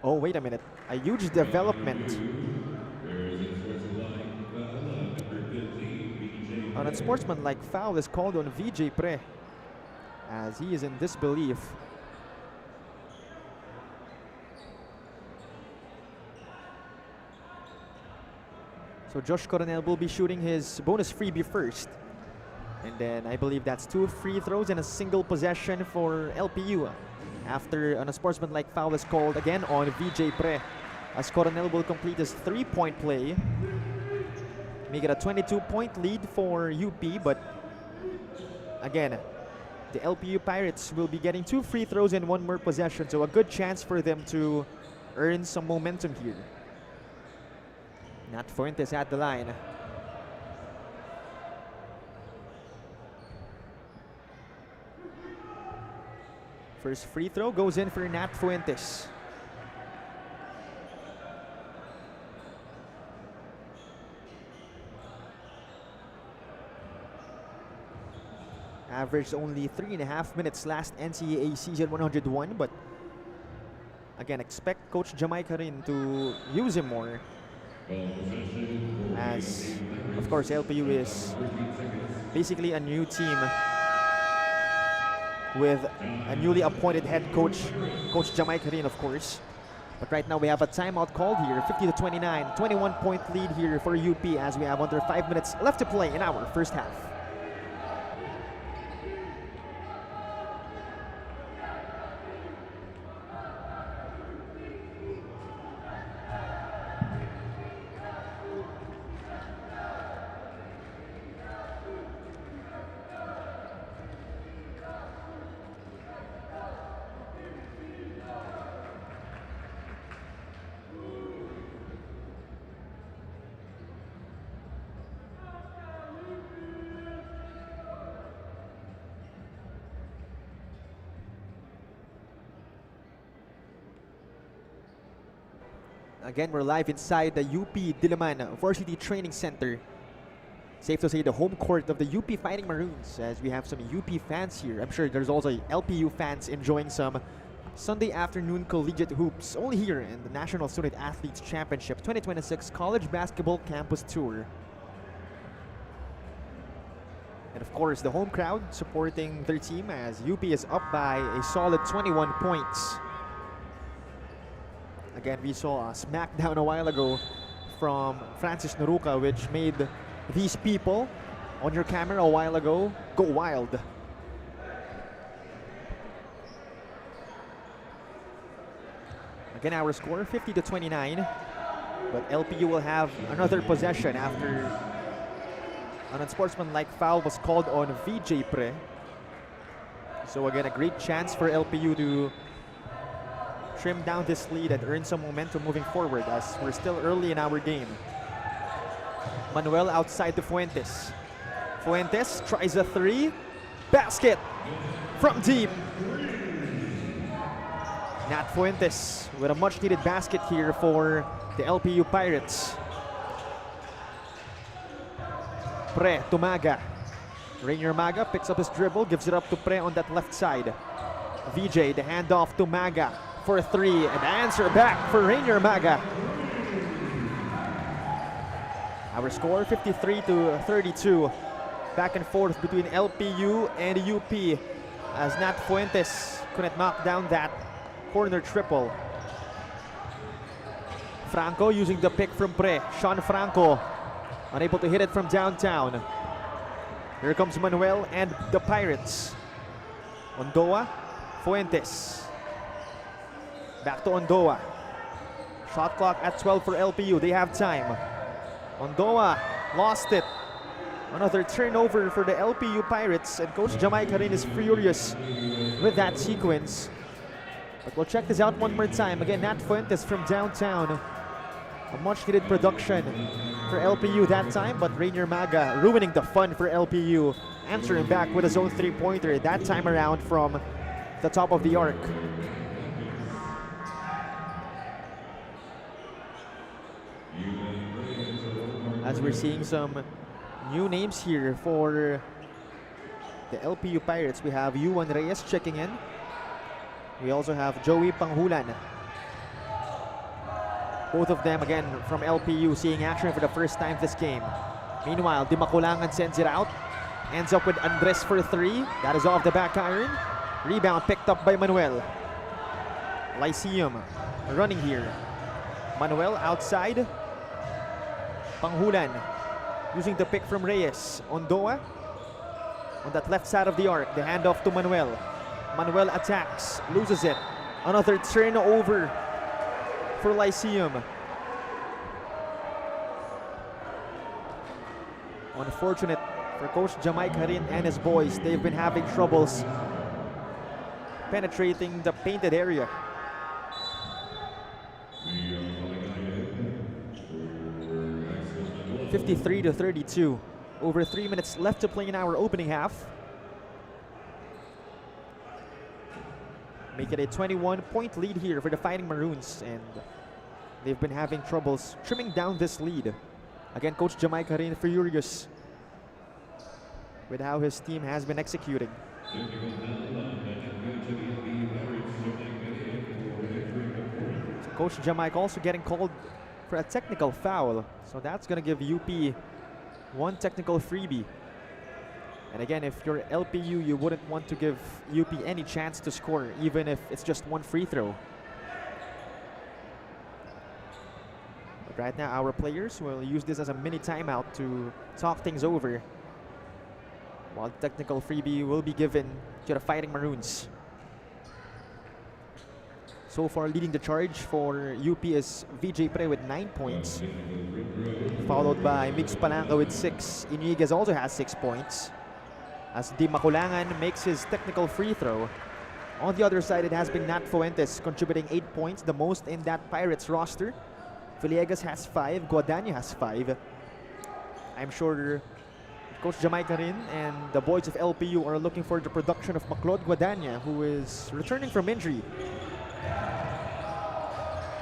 Oh, wait a minute. A huge development. An unsportsmanlike foul is called on VJ Pre, as he is in disbelief. So Josh Coronel will be shooting his bonus freebie first. And then I believe that's 2 free throws and a single possession for LPU. After an unsportsmanlike foul is called again on VJ Pre, as Coronel will complete his 3-point play. Make it a 22-point lead for UP, but again, the LPU Pirates will be getting 2 free throws and 1 more possession, so a good chance for them to earn some momentum here. Nat Fuentes at the line. First free throw goes in for Nat Fuentes. Averaged only 3.5 minutes last NCAA season 101, but again, expect Coach Jamaica Rin to use him more. As, of course, LPU is basically a new team with a newly appointed head coach, Coach Jamaica Rin, of course. But right now we have a timeout called here, 50-29, 21-point lead here for UP as we have under 5 minutes left to play in our first half. Again, we're live inside the UP Diliman Varsity Training Center. Safe to say the home court of the UP Fighting Maroons, as we have some UP fans here. I'm sure there's also LPU fans enjoying some Sunday afternoon collegiate hoops, only here in the National Student Athletes Championship 2026 College Basketball Campus Tour. And of course, the home crowd supporting their team as UP is up by a solid 21 points. Again, we saw a smackdown a while ago from Francis Noruca, which made these people on your camera a while ago go wild. Again, our score 50-29, but LPU will have another possession after an unsportsmanlike foul was called on VJ Pre. So again, a great chance for LPU to trim down this lead and earn some momentum moving forward, as we're still early in our game. Manuel outside to Fuentes. Fuentes tries a three. Basket from deep. Nat Fuentes with a much needed basket here for the LPU Pirates. Pre to Maga. Rainier Maga picks up his dribble, gives it up to Pre on that left side. VJ, the handoff to Maga for a three, and answer back for Rainier Maga. Our score 53-32. Back and forth between LPU and UP, as Nat Fuentes couldn't knock down that corner triple. Franco using the pick from Pre. Sean Franco unable to hit it from downtown. Here comes Manuel and the Pirates. Ondoa, Fuentes. Back to Ondoa. Shot clock at 12 for LPU. They have time. Ondoa lost it. Another turnover for the LPU Pirates, and Coach Jamai Karin is furious with that sequence. But we'll check this out one more time. Again, Nat Fuentes from downtown. A much needed production for LPU that time, but Rainier Maga ruining the fun for LPU. Answering back with his own three-pointer, that time around from the top of the arc. As we're seeing some new names here for the LPU Pirates, we have Yuan Reyes checking in. We also have Joey Panghulan. Both of them, again, from LPU, seeing action for the first time this game. Meanwhile, Di Maculangan sends it out. Ends up with Andres for three. That is off the back iron. Rebound picked up by Manuel. Lyceum running here. Manuel outside. Panghulan using the pick from Reyes. Ondoa on that left side of the arc. The handoff to Manuel. Manuel attacks, loses it. Another turnover for Lyceum. Unfortunate for Coach Jamai Karin and his boys. They've been having troubles penetrating the painted area. (53-32). Over 3 minutes left to play in our opening half. Make it a 21-point lead here for the Fighting Maroons, and they've been having troubles trimming down this lead. Again, Coach Jamai Karin furious with how his team has been executing. So Coach Jamai also getting called for a technical foul, so that's gonna give UP one technical freebie. And again, if you're LPU, you wouldn't want to give UP any chance to score, even if it's just one free throw. But right now, our players will use this as a mini timeout to talk things over, while technical freebie will be given to the Fighting Maroons. So far, leading the charge for UP is VJ Pre with 9 points, followed by Mix Palanca with 6. Iniguez also has 6 points, as Di Maculangan makes his technical free throw. On the other side, it has been Nat Fuentes contributing 8 points, the most in that Pirates roster. Villegas has 5, Guadagna has 5. I'm sure Coach Jamai Karin and the boys of LPU are looking for the production of Maclod Guadagna, who is returning from injury.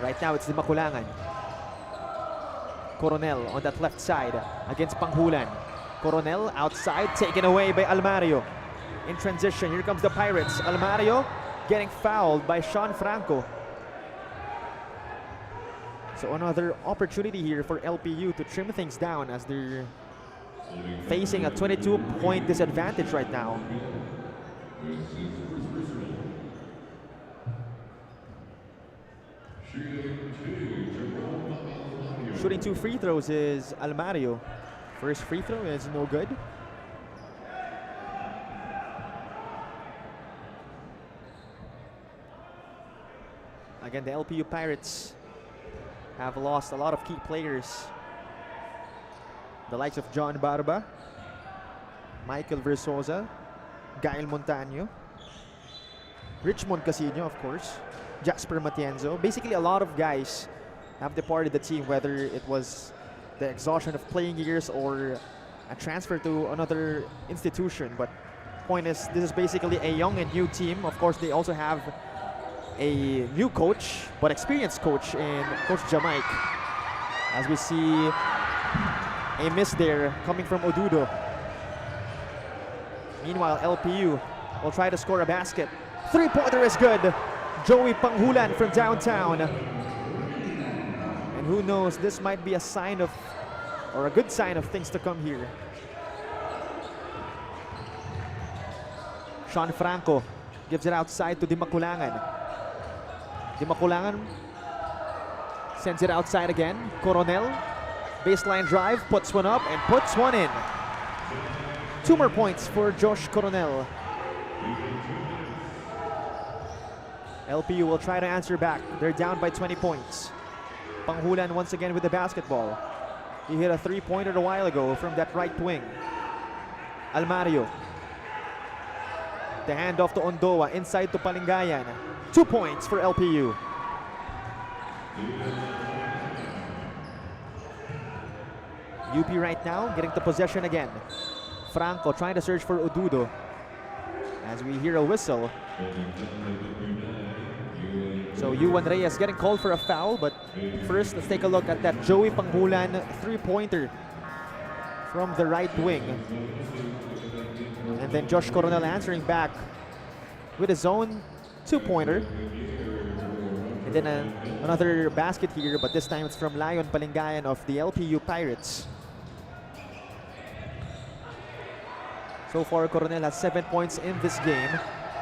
Right now, it's Di Maculangan. Coronel on that left side against Panghulan. Coronel outside, taken away by Almario. In transition, here comes the Pirates. Almario getting fouled by Sean Franco. So another opportunity here for LPU to trim things down as they're facing a 22-point disadvantage right now. Shooting 2 free throws is Almario. First free throw is no good. Again, the LPU Pirates have lost a lot of key players. The likes of John Barba, Michael Versosa, Gael Montaño, Richmond Casino, of course, Jasper Matienzo. Basically, a lot of guys have departed the team, whether it was the exhaustion of playing years or a transfer to another institution. But point is, this is basically a young and new team. Of course, they also have a new coach, but experienced coach in Coach Jamaic. As we see a miss there coming from Odudo. Meanwhile, LPU will try to score a basket. Three-pointer is good. Joey Panghulan from downtown. And who knows, this might be a sign of, or a good sign of things to come here. Sean Franco gives it outside to Dimakulangan. Dimakulangan sends it outside again. Coronel, baseline drive, puts one up and puts one in. 2 more points for Josh Coronel. LPU will try to answer back. They're down by 20 points. Panghulan once again with the basketball. He hit a 3-pointer a while ago from that right wing. Almario. The handoff to Ondoa, inside to Palingayan. 2 points for LPU. UP right now getting the possession again. Franco trying to search for Odudo. As we hear a whistle. So Yuan Reyes getting called for a foul, but first let's take a look at that Joey Panghulan 3-pointer from the right wing. And then Josh Coronel answering back with his own 2-pointer. And then another basket here, but this time it's from Lion Palingayan of the LPU Pirates. So far, Coronel has 7 points in this game.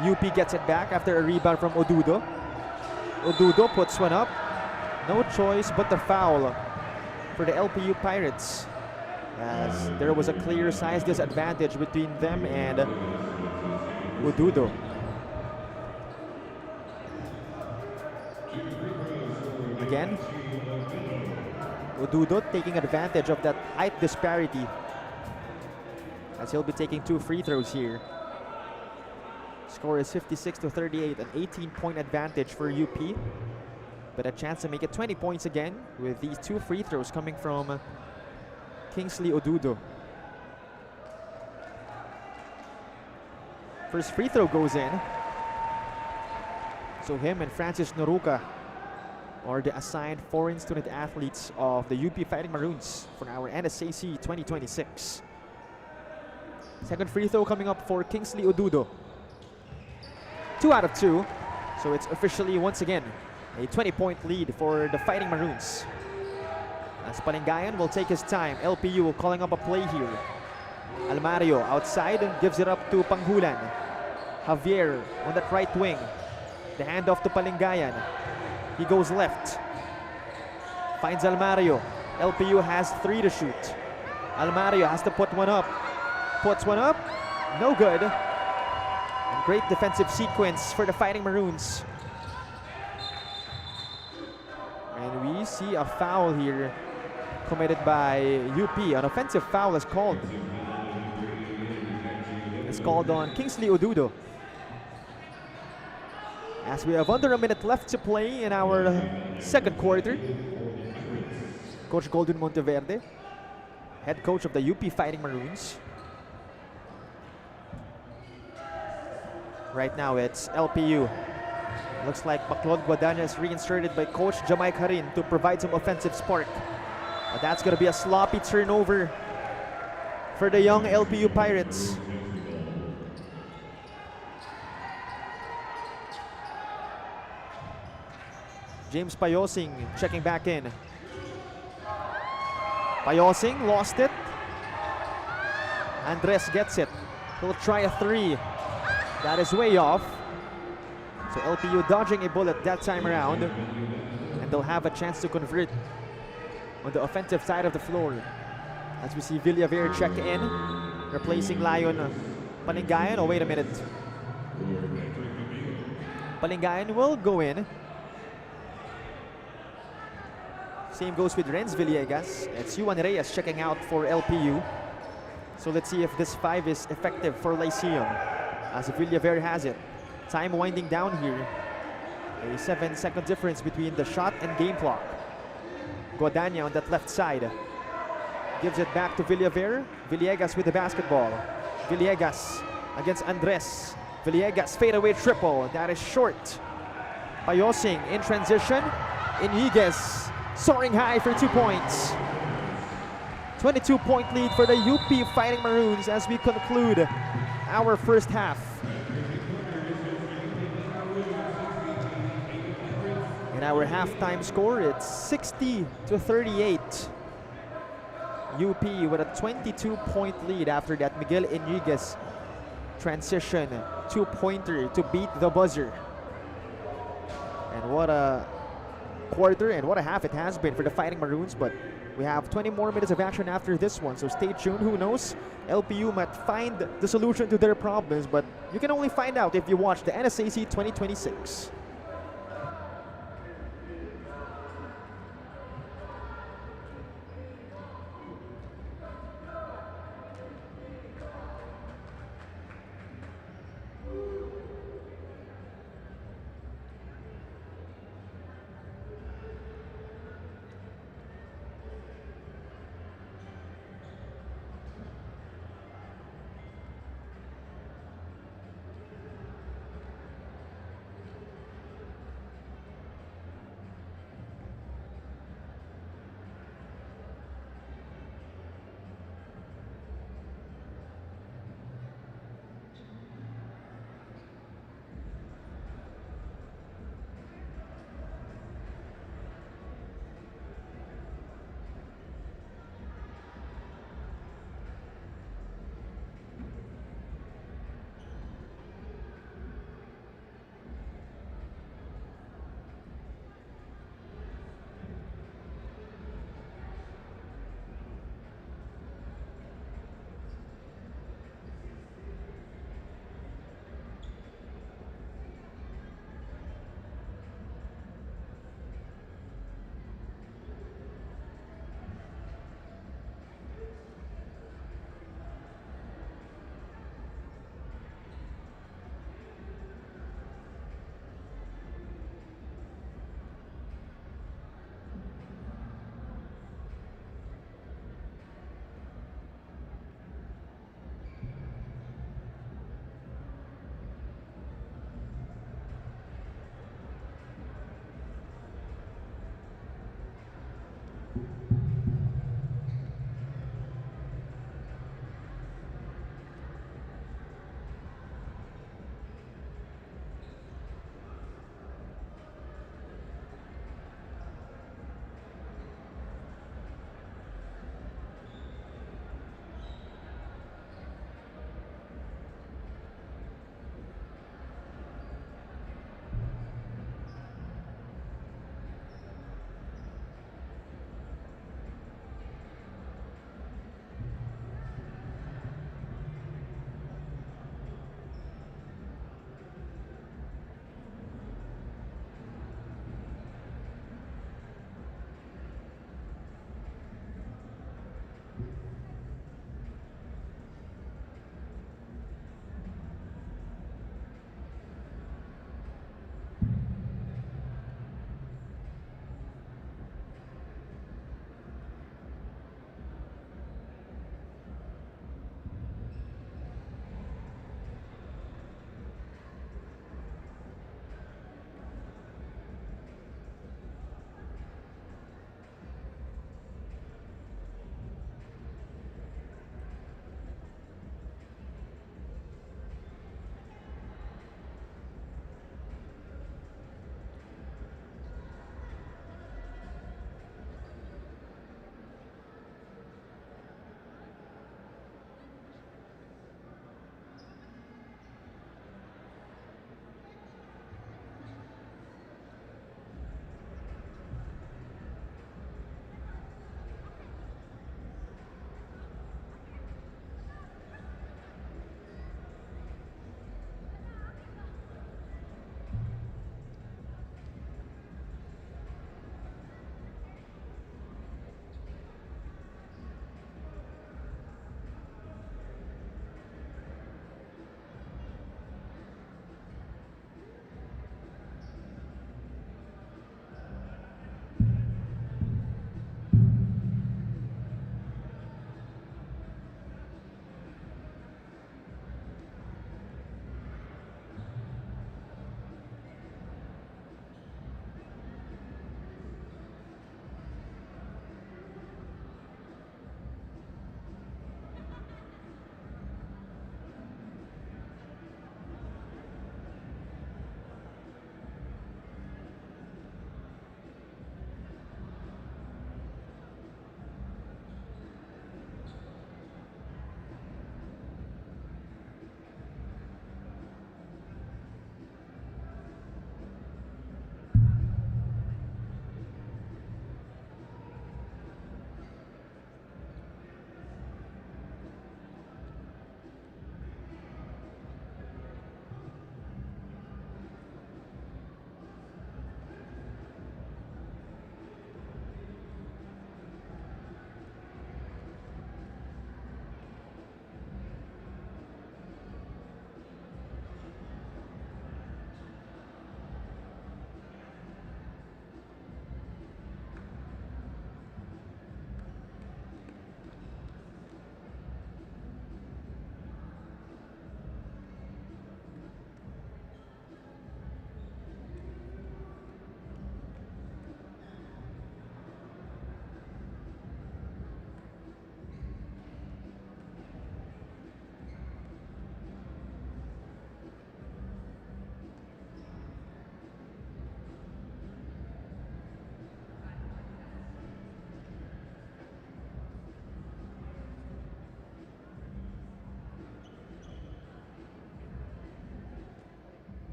UP gets it back after a rebound from Odudo. Odudo puts one up. No choice but the foul for the LPU Pirates, as there was a clear size disadvantage between them and Odudo. Again, Odudo taking advantage of that height disparity, as he'll be taking 2 free throws here. Score is 56-38, an 18-point advantage for UP, but a chance to make it 20 points again with these 2 free throws coming from Kingsley Odudo. First free throw goes in. So him and Francis Noruka are the assigned foreign student athletes of the UP Fighting Maroons for our NSAC 2026. Second free throw coming up for Kingsley Odudo. 2 out of 2. So it's officially once again a 20-point lead for the Fighting Maroons. As Palingayan will take his time. LPU calling up a play here. Almario outside gives it up to Panghulan. Javier on that right wing. The handoff to Palingayan. He goes left. Finds Almario. LPU has 3 to shoot. Almario has to put one up. Puts one up. No good. And great defensive sequence for the Fighting Maroons. And we see a foul here committed by UP. An offensive foul is called. It's called on Kingsley Odudo. As we have under a minute left to play in our second quarter. Coach Golden Monteverde, head coach of the UP Fighting Maroons. Right now it's LPU. Looks like Baclod Guadana is reinserted by Coach Jamaic Harin to provide some offensive spark. But that's going to be a sloppy turnover for the young LPU Pirates. James Payosing checking back in. Payosing lost it. Andres gets it. He'll try a three. That is way off. So LPU dodging a bullet that time around. And they'll have a chance to convert on the offensive side of the floor. As we see Villaver check in, replacing Lion Palingayan. Oh, wait a minute. Palingayan will go in. Same goes with Renz Villegas. It's Juan Reyes checking out for LPU. So let's see if this 5 is effective for Lyceum, as Villaver has it. Time winding down here. A 7-second difference between the shot and game clock. Guadagna on that left side. Gives it back to Villaver. Villegas with the basketball. Villegas against Andres. Villegas fadeaway triple. That is short. Payosing in transition. Iniguez soaring high for 2 points. 22-point lead for the UP Fighting Maroons as we conclude our first half. In our halftime score, it's 60-38. UP with a 22-point lead after that Miguel Iniguez transition 2-pointer to beat the buzzer. And what a quarter and what a half it has been for the Fighting Maroons, but we have 20 more minutes of action after this one, so stay tuned. Who knows? LPU might find the solution to their problems, but you can only find out if you watch the NSAC 2026.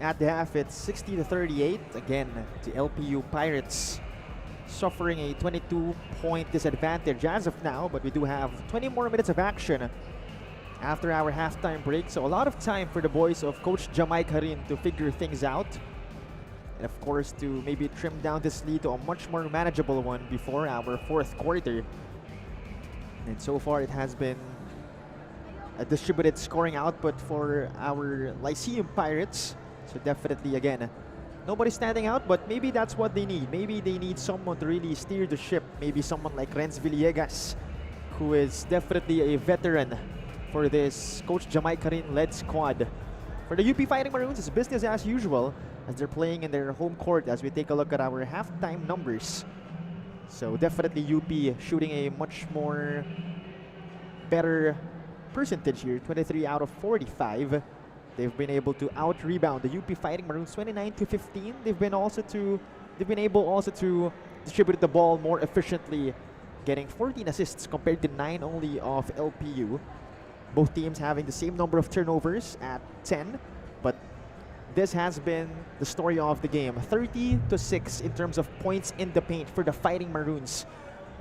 At the half, it's 60-38. Again, the LPU Pirates suffering a 22-point disadvantage as of now, but we do have 20 more minutes of action after our halftime break. So a lot of time for the boys of Coach Jamai Karin to figure things out. And of course, to maybe trim down this lead to a much more manageable one before our fourth quarter. And so far, it has been a distributed scoring output for our Lyceum Pirates. So definitely, again, nobody's standing out, but maybe that's what they need. Maybe they need someone to really steer the ship. Maybe someone like Renz Villegas, who is definitely a veteran for this Coach Jamai Karin-led squad. For the UP Fighting Maroons, it's business as usual as they're playing in their home court as we take a look at our halftime numbers. So definitely UP shooting a much more better percentage here, 23 out of 45. They've been able to out-rebound the UP Fighting Maroons 29-15. They've been able also to distribute the ball more efficiently, getting 14 assists compared to 9 only of LPU. Both teams having the same number of turnovers at 10, but this has been the story of the game. 30-6 in terms of points in the paint for the Fighting Maroons.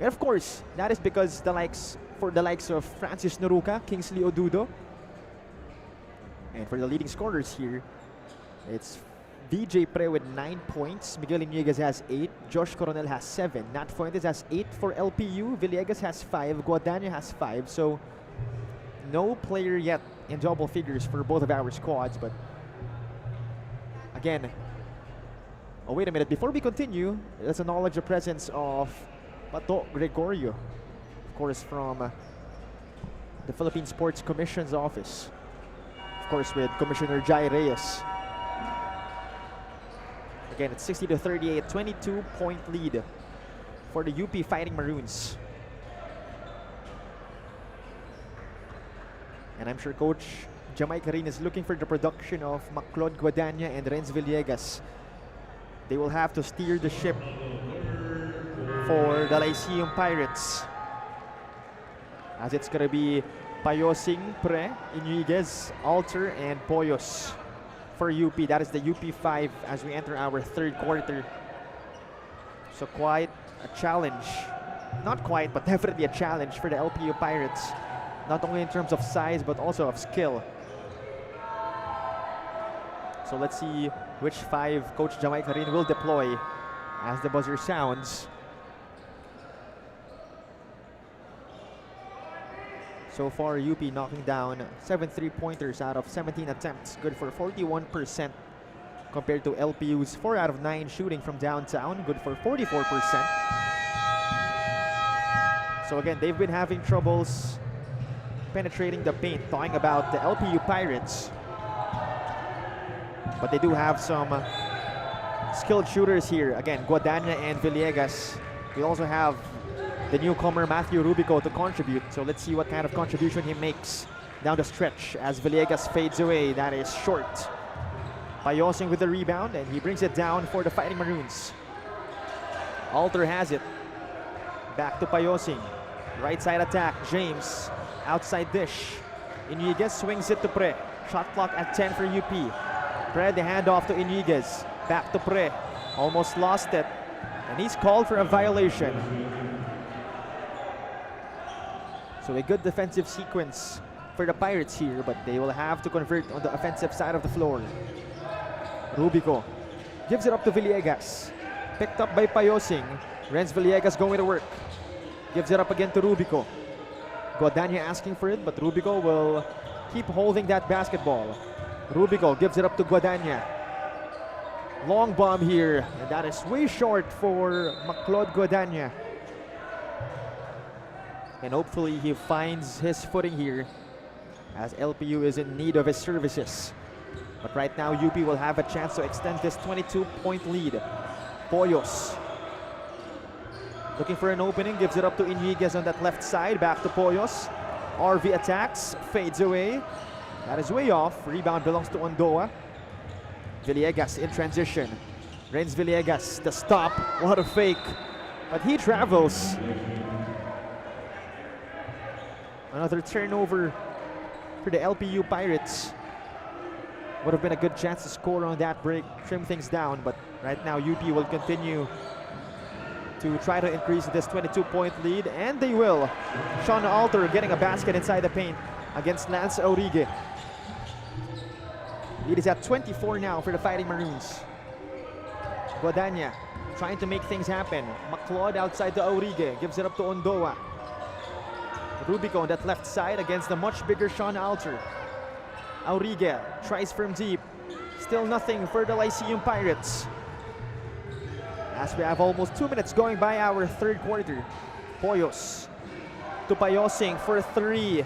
And of course, that is because the likes of Francis Noruca, Kingsley Odudo. And for the leading scorers here, it's VJ Pre with 9 points. Miguel Iñiguez has 8. Josh Coronel has 7. Nat Fuentes has 8 for LPU. Villegas has 5. Guadagna has 5. So no player yet in double figures for both of our squads. But again, oh wait a minute, before we continue, let's acknowledge the presence of Pato Gregorio, of course from the Philippine Sports Commission's office. Of course, with Commissioner Jai Reyes. Again, it's 60-38, 22-point lead for the UP Fighting Maroons. And I'm sure Coach Jamai Karin is looking for the production of Maclod Guadagna and Renz Villegas. They will have to steer the ship for the Lyceum Pirates, as it's going to be Payosing, Pre, Iñiguez, Alter, and Poyos for UP. That is the UP5 as we enter our third quarter. So quite a challenge. Not quite, but definitely a challenge for the LPU Pirates. Not only in terms of size, but also of skill. So let's see which 5 Coach Jamai Karin will deploy as the buzzer sounds. So far, UP knocking down 7 3-pointers out of 17 attempts. Good for 41% compared to LPU's 4 out of 9 shooting from downtown. Good for 44%. So again, they've been having troubles penetrating the paint, talking about the LPU Pirates. But they do have some skilled shooters here. Again, Guadagna and Villegas. We also have the newcomer Matthew Rubico to contribute. So let's see what kind of contribution he makes down the stretch as Villegas fades away. That is short. Payosing with the rebound, and he brings it down for the Fighting Maroons. Alter has it. Back to Payosing. Right side attack, James. Outside dish. Iñiguez swings it to Pre. Shot clock at 10 for UP. Pre, the handoff to Iñiguez. Back to Pre. Almost lost it. And he's called for a violation. So a good defensive sequence for the Pirates here, but they will have to convert on the offensive side of the floor. Rubico gives it up to Villegas. Picked up by Payosing. Renz Villegas going to work. Gives it up again to Rubico. Guadagna asking for it, but Rubico will keep holding that basketball. Rubico gives it up to Guadagna. Long bomb here, and that is way short for Maclod Guadagna. And hopefully he finds his footing here, as LPU is in need of his services. But right now UP will have a chance to extend this 22-point lead. Poyos looking for an opening, gives it up to Iñiguez on that left side. Back to Poyos. RV attacks, fades away. That is way off. Rebound belongs to Ondoa. Villegas in transition. Renz Villegas, the stop. What a fake. But he travels. Another turnover for the LPU Pirates. Would have been a good chance to score on that break, trim things down, but right now UP will continue to try to increase this 22-point lead, and they will. Sean Alter getting a basket inside the paint against Lance Aurigue. Lead is at 24 now for the Fighting Maroons. Guadagna trying to make things happen. McLeod outside to Aurigue, gives it up to Ondoa. Rubico on that left side against the much bigger Sean Alter. Aurigue tries from deep. Still nothing for the Lyceum Pirates. As we have almost 2 minutes going by our third quarter. Poyos to Payosing for three.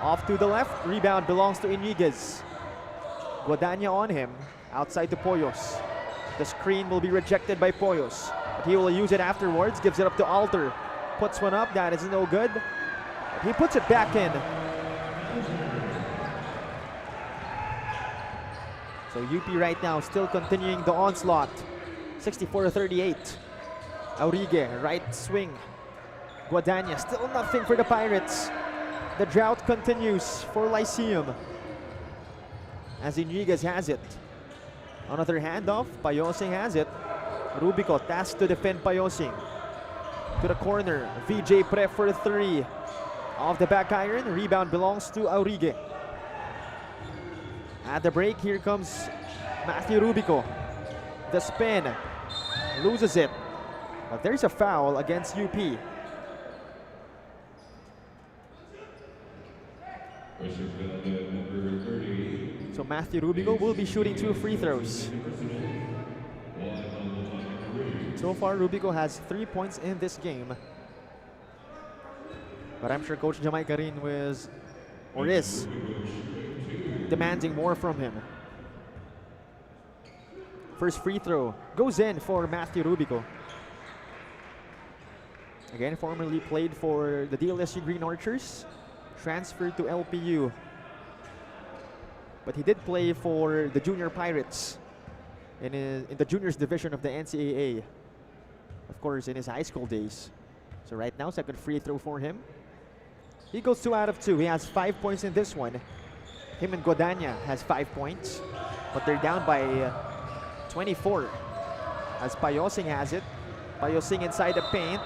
Off to the left, rebound belongs to Iniguez. Guadagna on him, outside to Poyos. The screen will be rejected by Poyos, but he will use it afterwards, gives it up to Alter. Puts one up, that is no good. He puts it back in. So UP right now still continuing the onslaught. 64-38. Aurigue, right swing. Guadagna, still nothing for the Pirates. The drought continues for Lyceum, as Iniguez has it. Another handoff, Payosing has it. Rubico tasked to defend Payosing. To the corner, VJ Pre for three. Off the back iron, rebound belongs to Aurigue. At the break, here comes Matthew Rubico. The spin, loses it. But there's a foul against UP. So Matthew Rubico will be shooting 2 free throws. So far, Rubico has 3 points in this game. But I'm sure Coach Jamaica Rin is demanding more from him. First free throw goes in for Matthew Rubico. Again, formerly played for the DLSU Green Archers, transferred to LPU. But he did play for the Junior Pirates in the juniors division of the NCAA, of course, in his high school days. So right now, second free throw for him. He goes 2 out of 2. He has 5 points in this one. Him and Guadagna has 5 points, but they're down by 24 as Payosing has it. Payosing inside the paint,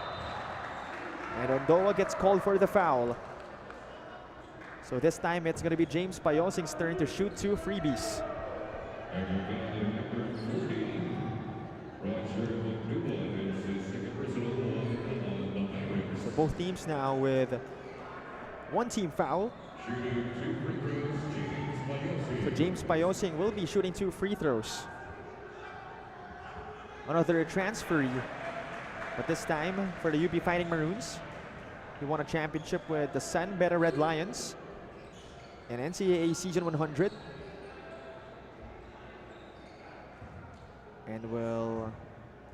and Ondoa gets called for the foul. So this time it's going to be James Payosing's turn to shoot 2 freebies. So both teams now with 1 team foul. So James Payosing will be shooting 2 free throws. Another transferee, but this time for the UP Fighting Maroons. He won a championship with the San Beta Red Lions in NCAA Season 100. And will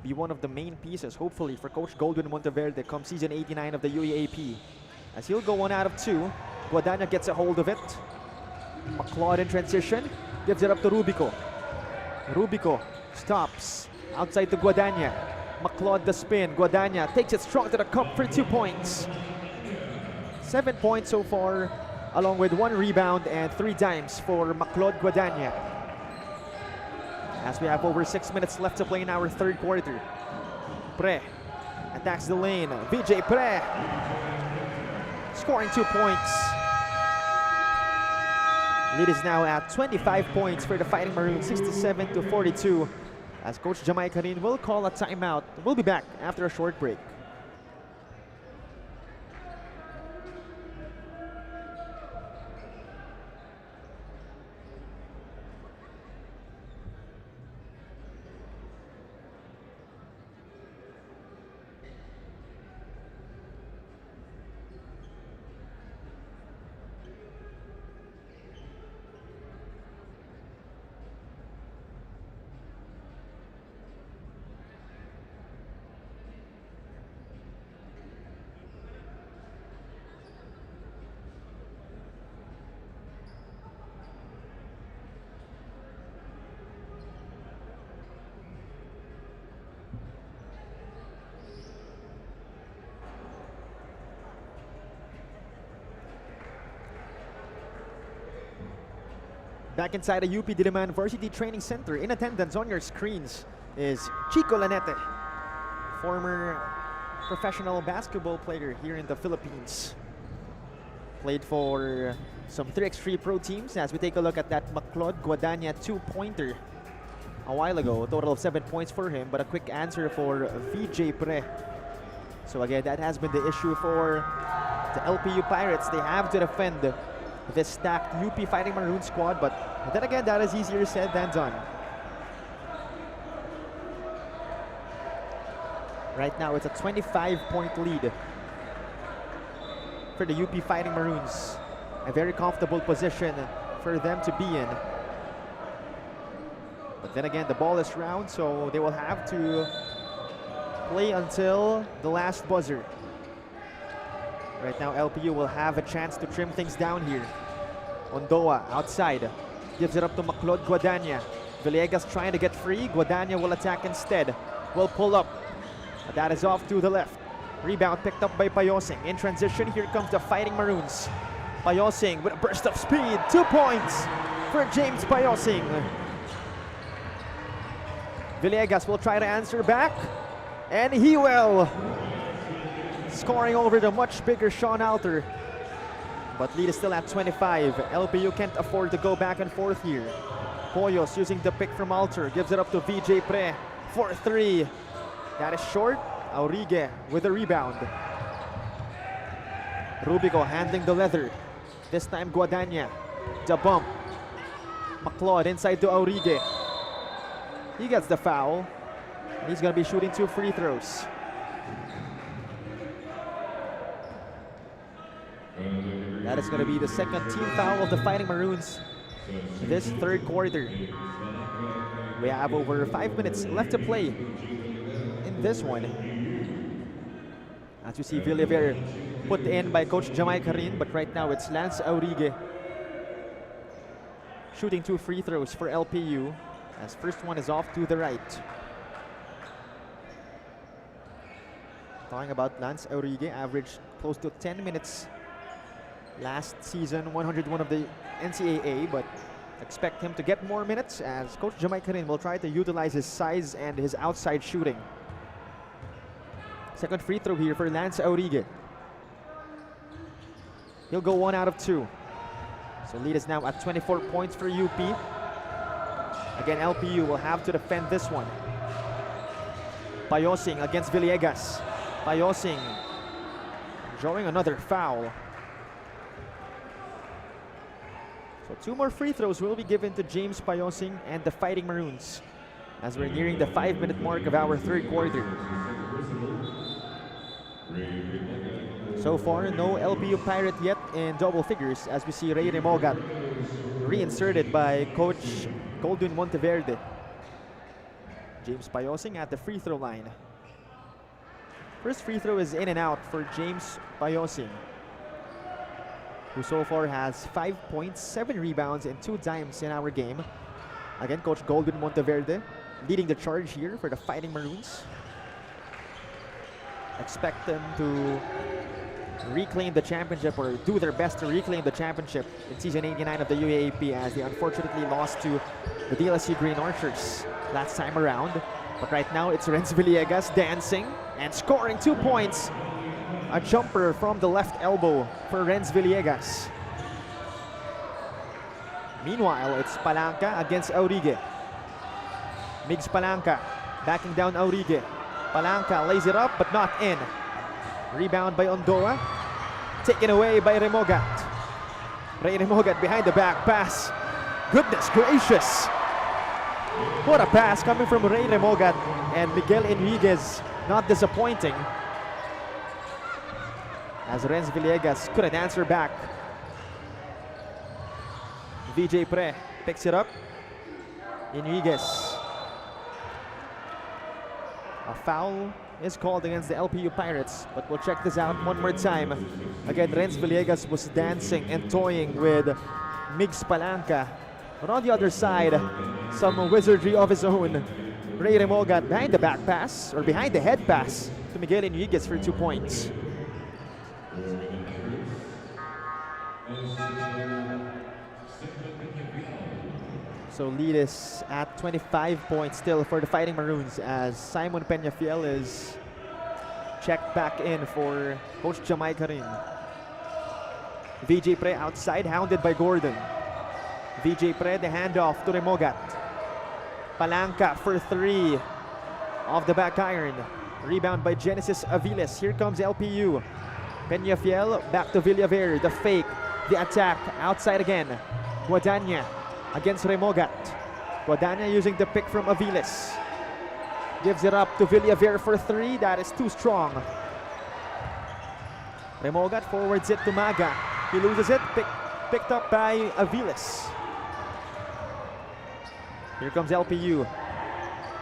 be one of the main pieces, hopefully, for Coach Goldwyn Monteverde come Season 89 of the UAAP. As he'll go 1 out of 2. Guadagna gets a hold of it. McLeod in transition, gives it up to Rubico. Rubico stops outside to Guadagna. McLeod the spin. Guadagna takes it strong to the cup for 2 points. 7 points so far, along with 1 rebound and 3 dimes for McLeod Guadagna. As we have over 6 minutes left to play in our third quarter. Pre attacks the lane. VJ Pre scoring 2 points. Lead is now at 25 points for the Fighting Maroons, 67-42. As Coach Jamaica Rin will call a timeout. We'll be back after a short break. Back inside the UP Diliman Varsity Training Center, in attendance on your screens is Chico Lanete, former professional basketball player here in the Philippines. Played for some 3x3 pro teams. As we take a look at that Maclod Guadagna 2-pointer a while ago, a total of 7 points for him, but a quick answer for VJ Pre. So again, that has been the issue for the LPU Pirates. They have to defend this stacked UP Fighting Maroon squad, but then again, that is easier said than done. Right now, it's a 25-point lead for the UP Fighting Maroons. A very comfortable position for them to be in. But then again, the ball is round, so they will have to play until the last buzzer. Right now, LPU will have a chance to trim things down here. Ondoa outside, gives it up to Maclod Guadagna. Villegas trying to get free. Guadagna will attack instead. Will pull up. But that is off to the left. Rebound picked up by Payosing. In transition, here comes the Fighting Maroons. Payosing with a burst of speed. 2 points for James Payosing. Villegas will try to answer back. And he will. Scoring over the much bigger Sean Alter. But lead is still at 25. LPU can't afford to go back and forth here. Poyos using the pick from Alter. Gives it up to VJ Pre for 3. That is short. Aurigue with a rebound. Rubico handling the leather. This time Guadagna. The bump. Maclod inside to Aurigue. He gets the foul. And he's going to be shooting 2 free throws. That is going to be the second team foul of the Fighting Maroons this third quarter. We have over 5 minutes left to play in this one. As you see, Villaver put in by Coach Jamai Karin, but right now it's Lance Aurigue shooting 2 free throws for LPU, as first one is off to the right. Talking about Lance Aurigue, averaged close to 10 minutes last season, 101 of the NCAA, but expect him to get more minutes as Coach Jamai Karin will try to utilize his size and his outside shooting. Second free throw here for Lance Aurigue. He'll go 1 out of 2. So lead is now at 24 points for UP. Again, LPU will have to defend this one. Payosing against Villegas. Payosing drawing another foul. So 2 more free throws will be given to James Payosing and the Fighting Maroons as we're nearing the 5-minute mark of our third quarter. So far, no LPU Pirate yet in double figures as we see Ray Remogat reinserted by Coach Goldwyn Monteverde. James Payosing at the free throw line. First free throw is in and out for James Payosing, who so far has 5 points, 7 rebounds, and 2 dimes in our game. Again, Coach Goldwyn Monteverde leading the charge here for the Fighting Maroons. Expect them to reclaim the championship, or do their best to reclaim the championship in season 89 of the UAAP, as they unfortunately lost to the DLSU Green Archers last time around. But right now it's Renz Villegas dancing and scoring 2 points. A jumper from the left elbow for Renz Villegas. Meanwhile, it's Palanca against Aurigue. Migs Palanca backing down Aurigue. Palanca lays it up but not in. Rebound by Ondoa. Taken away by Remogat. Ray Remogat behind the back pass. Goodness gracious. What a pass coming from Ray Remogat, and Miguel Enriquez not disappointing, as Renz Villegas couldn't answer back. VJ Pre picks it up. Enriquez. A foul is called against the LPU Pirates, but we'll check this out one more time. Again, Renz Villegas was dancing and toying with Migs Palanca. But on the other side, some wizardry of his own. Ray Remogat behind the back pass, or behind the head pass, to Miguel Enriquez for 2 points. So lead is at 25 points still for the Fighting Maroons as Simon Peñafiel is checked back in for Coach Jamay Karin. VJ Pre outside, hounded by Gordon. VJ Pre, the handoff to Remogat. Palanca for three. Off the back iron. Rebound by Genesis Aviles. Here comes LPU. Peñafiel back to Villaver. The fake. The attack. Outside again. Guadagna against Remogat. Guadagna using the pick from Aviles. Gives it up to Villaver for three. That is too strong. Remogat forwards it to Maga. He loses it. Picked up by Aviles. Here comes LPU.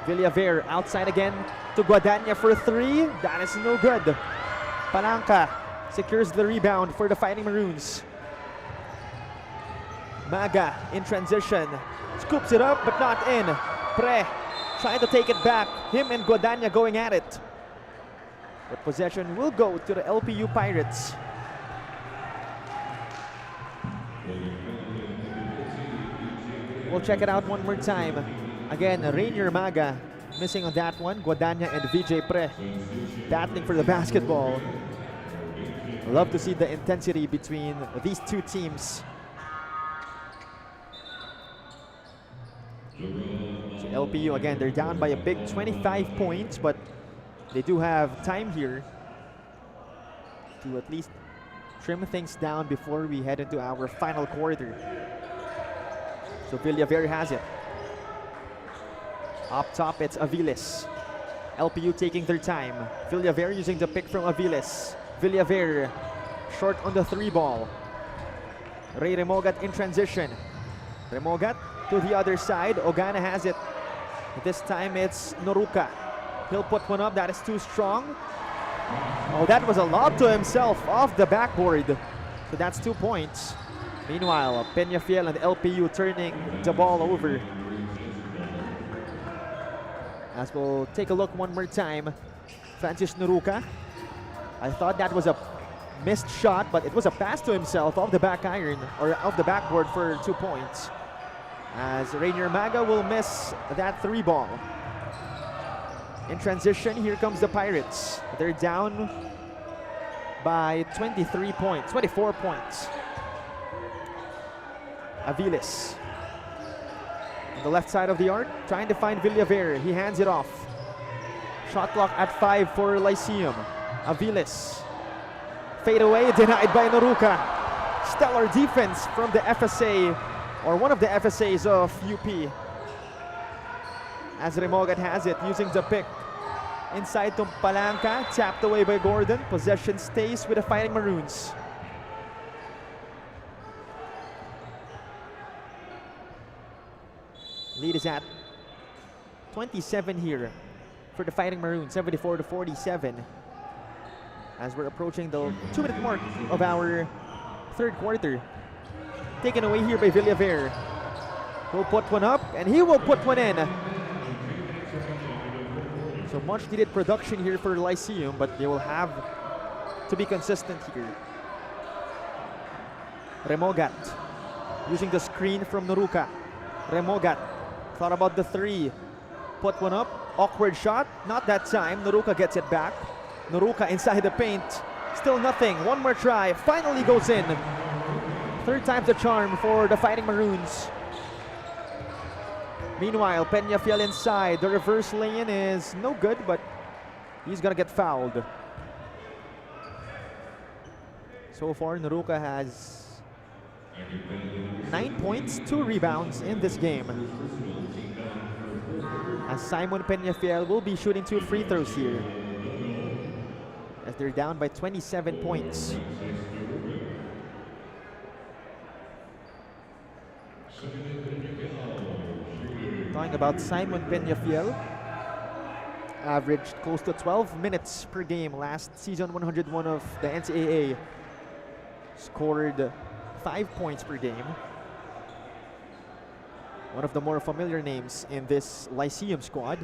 Villaver outside again to Guadagna for three. That is no good. Palanca secures the rebound for the Fighting Maroons. Maga in transition. Scoops it up but not in. Pre trying to take it back. Him and Guadagna going at it. But possession will go to the LPU Pirates. We'll check it out one more time. Again, Rainier Maga missing on that one. Guadagna and VJ Pre battling for the basketball. Love to see the intensity between these two teams. So LPU, again, they're down by a big 25 points, but they do have time here to at least trim things down before we head into our final quarter. So Villaver has it. Up top, it's Aviles. LPU taking their time. Villaver using the pick from Aviles. Villaver short on the three ball. Ray Remogat in transition. Remogat to the other side. Ogana has it. This time it's Noruka. He'll put one up. That is too strong. Oh, that was a lob to himself off the backboard. So that's 2 points. Meanwhile, Peñafiel and LPU turning the ball over. As we'll take a look one more time. Francis Noruka. I thought that was a missed shot, but it was a pass to himself off the back iron, or off the backboard for 2 points. As Rainier Maga will miss that three ball. In transition, here comes the Pirates. They're down by 24 points. Aviles on the left side of the arc, trying to find Villaver. He hands it off. Shot clock at 5 for Lyceum. Aviles. Fade away, denied by Noruka. Stellar defense from the FSA, or one of the FSAs of UP. As Remogat has it, using the pick. Inside to Palanca, tapped away by Gordon. Possession stays with the Fighting Maroons. Lead is at 27 here for the Fighting Maroons, 74-47. As we're approaching the 2-minute mark of our third quarter. Taken away here by Villaver. He'll put one up, and he will put one in. So much needed production here for Lyceum, but they will have to be consistent here. Remogat using the screen from Noruka. Remogat thought about the three. Put one up. Awkward shot. Not that time. Noruka gets it back. Noruka inside the paint. Still nothing. One more try. Finally goes in. Third time's the charm for the Fighting Maroons. Meanwhile, Peñafiel inside. The reverse lay-in is no good, but he's gonna get fouled. So far, Noruka has 9 points, 2 rebounds in this game. As Simon Peñafiel will be shooting 2 free throws here. As they're down by 27 points. Talking about Simon Peñafiel, averaged close to 12 minutes per game last season 101 of the NCAA. Scored 5 points per game. One of the more familiar names in this Lyceum squad.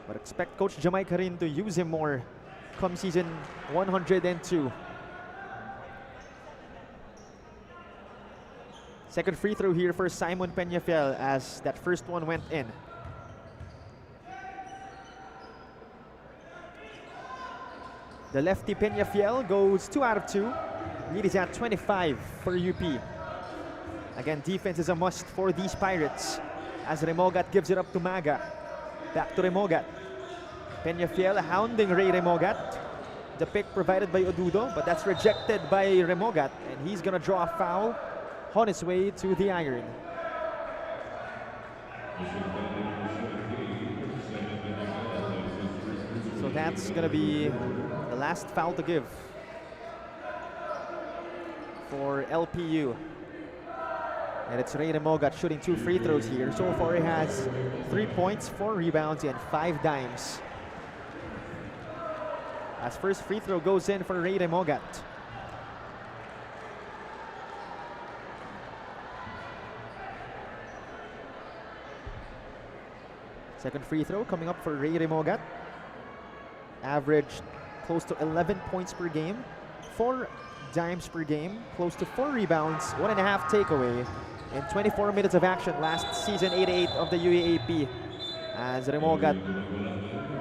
But expect Coach Jamay Karin to use him more come season 102. Second free throw here for Simon Peñafiel as that first one went in. The lefty Peñafiel goes 2 out of 2. Lead is at 25 for UP. Again, defense is a must for these Pirates as Remogat gives it up to Maga. Back to Remogat. Peñafiel hounding Ray Remogat. The pick provided by Odudo, but that's rejected by Remogat, and he's gonna draw a foul on his way to the iron. So that's gonna be the last foul to give for LPU. And it's Ray Remogat shooting 2 free throws here. So far he has 3 points, 4 rebounds, and 5 dimes. As first free throw goes in for Ray Remogat. Second free throw coming up for Ray Remogat. Averaged close to 11 points per game, 4 dimes per game, close to 4 rebounds, 1.5 takeaway in 24 minutes of action last season, 8-8 of the UAAP. As Remogat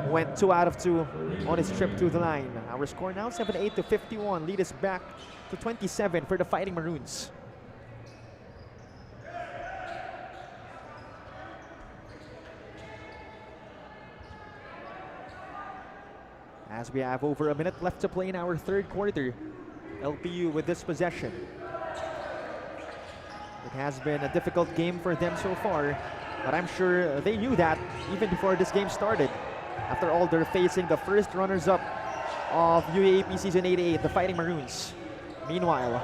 went 2 out of 2 on his trip to the line. Our score now 78 to 51. Lead is back to 27 for the Fighting Maroons. As we have over a minute left to play in our third quarter, LPU with this possession. It has been a difficult game for them so far, but I'm sure they knew that even before this game started. After all, they're facing the first runners-up of UAAP Season 88, the Fighting Maroons. Meanwhile,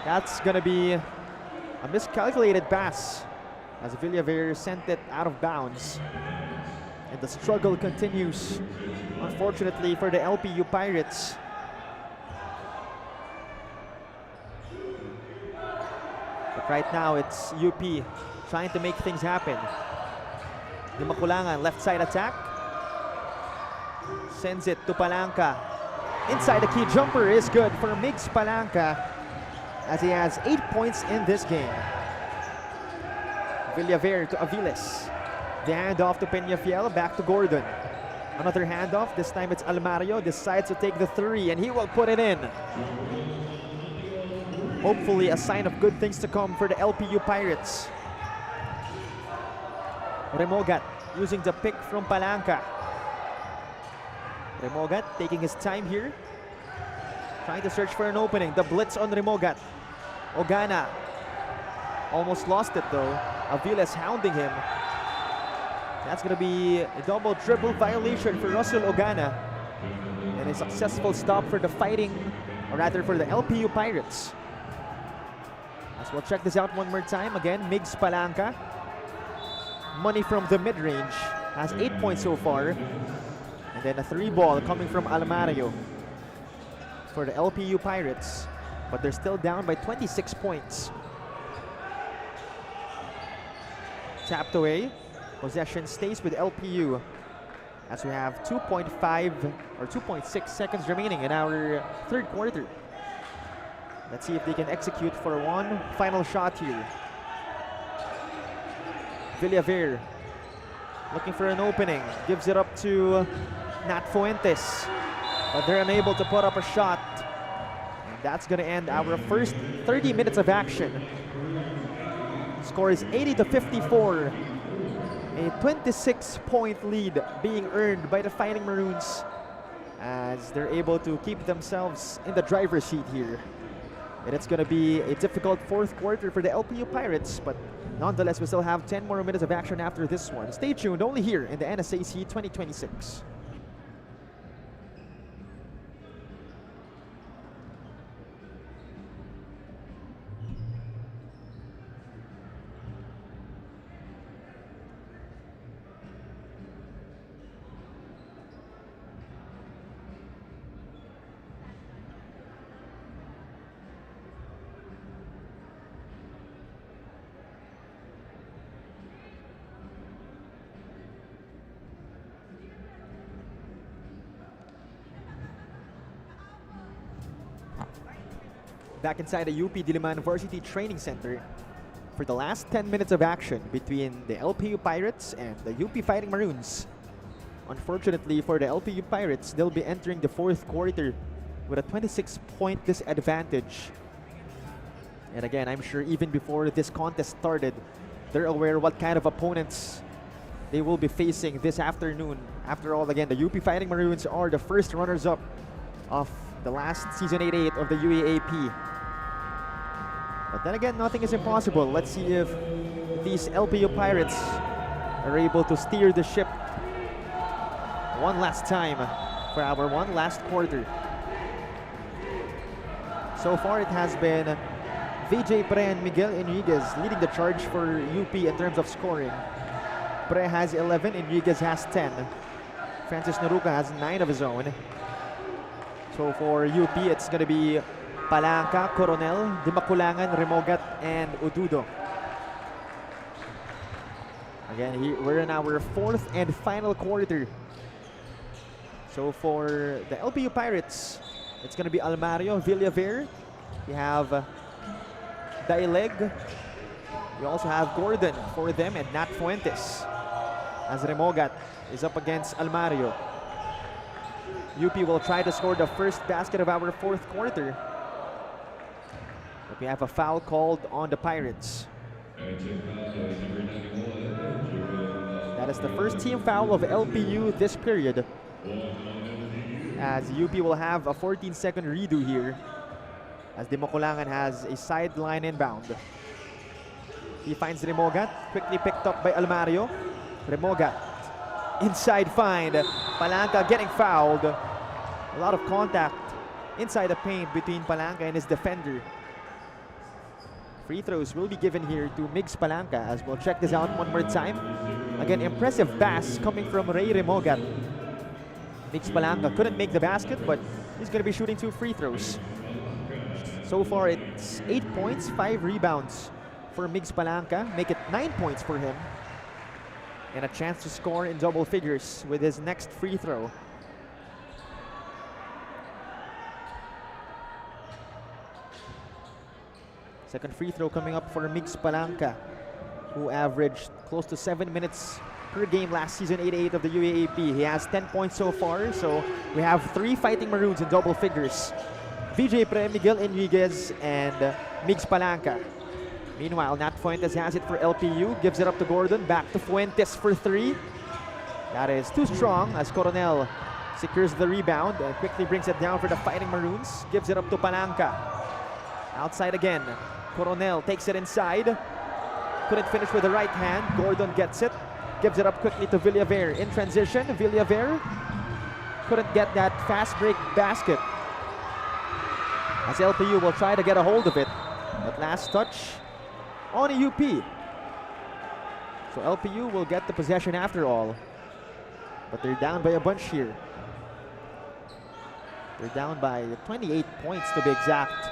that's gonna be a miscalculated pass as Villaver sent it out of bounds. And the struggle continues, unfortunately, for the LPU Pirates. But right now, it's UP trying to make things happen. Di Makulangan, left side attack. Sends it to Palanca. Inside, the key jumper is good for Migs Palanca as he has 8 points in this game. Villaver to Aviles. The handoff to Peñafiel, back to Gordon. Another handoff, this time it's Almario, decides to take the 3 and he will put it in. Hopefully a sign of good things to come for the LPU Pirates. Remogat using the pick from Palanca. Remogat taking his time here, trying to search for an opening. The blitz on Remogat. Ogana almost lost it though. Aviles hounding him. That's going to be a double dribble violation for Russell Ogana. And a successful stop for the Fighting, or rather for the LPU Pirates. As we'll check this out one more time. Again, Migs Palanca. Money from the mid-range. Has 8 points so far. And then a 3 ball coming from Almario for the LPU Pirates. But they're still down by 26 points. Tapped away. Possession stays with LPU as we have 2.5 or 2.6 seconds remaining in our third quarter. Let's see if they can execute for one final shot here. Villaver looking for an opening, gives it up to Nat Fuentes, but they're unable to put up a shot. And that's going to end our first 30 minutes of action. Score is 80 to 54. A 26-point lead being earned by the Fighting Maroons as they're able to keep themselves in the driver's seat here. And it's going to be a difficult fourth quarter for the LPU Pirates, but nonetheless, we still have 10 more minutes of action after this one. Stay tuned, only here in the NSAC 2026. Back inside the UP Diliman Varsity Training Center. for the last 10 minutes of action between the LPU Pirates and the UP Fighting Maroons. Unfortunately for the LPU Pirates, they'll be entering the fourth quarter with a 26-point disadvantage. And again, I'm sure even before this contest started, they're aware what kind of opponents they will be facing this afternoon. After all, again, the UP Fighting Maroons are the first runners-up of the last Season 8-8 of the UAAP. But then again, nothing is impossible. Let's see if these LPU Pirates are able to steer the ship one last time for our one last quarter. So far, it has been VJ Pre and Miguel Enriquez leading the charge for UP in terms of scoring. Pre has 11, Enriquez has 10. Francis Naruca has 9 of his own. So for UP, it's going to be Palanca, Coronel, Dimaculangan, Remogat, and Ududo. Again, we're in our fourth and final quarter. So for the LPU Pirates, it's going to be Almario, Villaver. We have Daileg. We also have Gordon for them and Nat Fuentes, as Remogat is up against Almario. UP will try to score the first basket of our fourth quarter. But we have a foul called on the Pirates. That is the first team foul of LPU this period, as UP will have a 14-second redo here, as Dimaculangan has a sideline inbound. He finds Remogat, quickly picked up by Almario. Remogat, inside find. Palanca getting fouled. A lot of contact inside the paint between Palanca and his defender. Free throws will be given here to Migs Palanca, as we'll check this out one more time. Again, impressive pass coming from Ray Remogat. Migs Palanca couldn't make the basket, but he's going to be shooting 2 free throws. So far, it's 8 points, 5 rebounds for Migs Palanca. Make it 9 points for him. And a chance to score in double figures with his next free throw. Second free throw coming up for Migs Palanca, who averaged close to 7 minutes per game last season, 8-8 of the UAAP. He has 10 points so far, so we have 3 Fighting Maroons in double figures. VJ Pre, Miguel Enriquez, and Migs Palanca. Meanwhile, Nat Fuentes has it for LPU, gives it up to Gordon, back to Fuentes for 3. That is too strong, as Coronel secures the rebound and quickly brings it down for the Fighting Maroons. Gives it up to Palanca. Outside again. Coronel takes it inside. Couldn't finish with the right hand. Gordon gets it. Gives it up quickly to Villaver. In transition, Villaver couldn't get that fast break basket, as LPU will try to get a hold of it. But last touch on UP. So LPU will get the possession after all. But they're down by a bunch here. They're down by 28 points to be exact,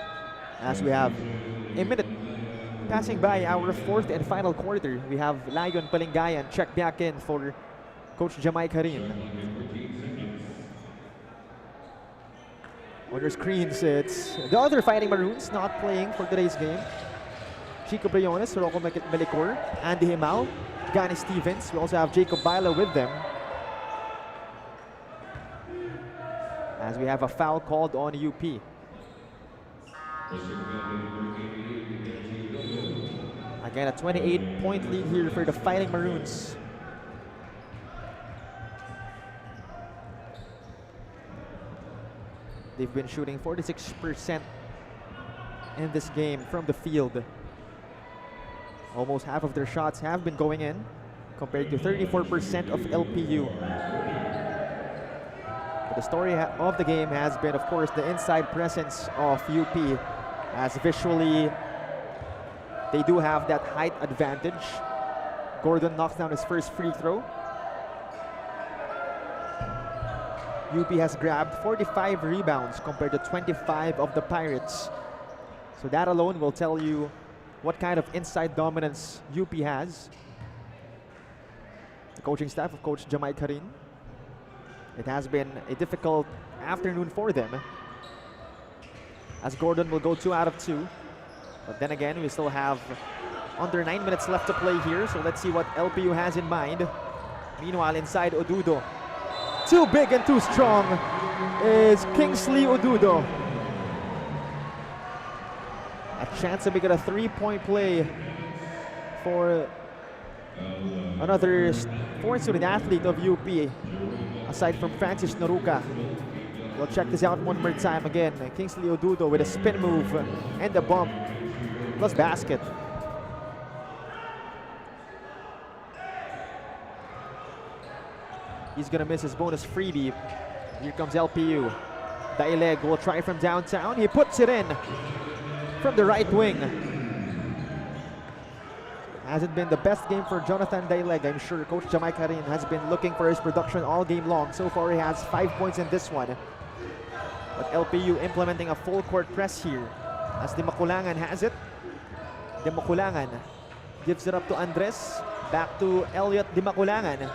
as we have a minute passing by our fourth and final quarter. We have Lion Palingayan check back in for Coach Jamai Karin. On your screens, it's the other Fighting Maroons not playing for today's game. Chico Briones, Rocco Melicor, Andy Himao, Gani Stevens. We also have Jacob Baila with them, as we have a foul called on UP. Again, a 28-point lead here for the Fighting Maroons. They've been shooting 46% in this game from the field. Almost half of their shots have been going in, compared to 34% of LPU. But the story of the game has been, of course, the inside presence of UP, as visually they do have that height advantage. Gordon knocks down his first free throw. UP has grabbed 45 rebounds compared to 25 of the Pirates. So that alone will tell you what kind of inside dominance UP has. The coaching staff of Coach Jamai Karin. It has been a difficult afternoon for them, as Gordon will go 2 out of 2. But then again, we still have Under 9 minutes left to play here, so let's see what LPU has in mind. Meanwhile, inside Odudo. Too big and too strong is Kingsley Odudo. A chance to make it a 3-point play for another foreign student athlete of UP, aside from Francis Noruka. We'll check this out one more time again. Kingsley Odudo with a spin move and a bump, plus basket. He's gonna miss his bonus freebie. Here comes LPU. Daileg will try from downtown. He puts it in from the right wing. Hasn't been the best game for Jonathan Daileg. I'm sure Coach Jamai Karin has been looking for his production all game long. So far he has 5 points in this one. But LPU implementing a full court press here as Di Maculangan has it. Di Maculangan gives it up to Andres. Back to Elliot Di Maculangan.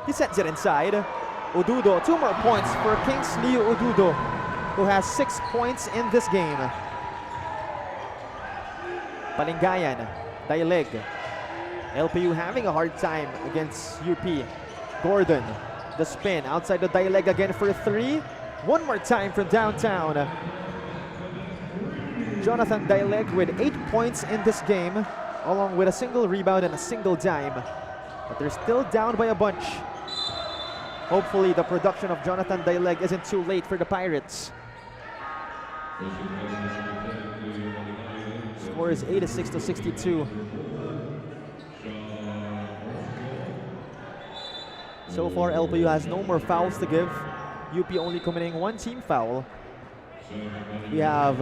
He sends it inside. Odudo, 2 more points for Kingsley Odudo, who has 6 points in this game. Palingayan, Daileg. LPU having a hard time against UP. Gordon, the spin outside the Daileg again for 3. One more time from downtown. Jonathan Daileg with 8 points in this game, along with a single rebound and a single dime. But they're still down by a bunch. Hopefully the production of Jonathan Daileg isn't too late for the Pirates. Score is 86 to 62. So far LPU has no more fouls to give. UP only committing 1 team foul. We have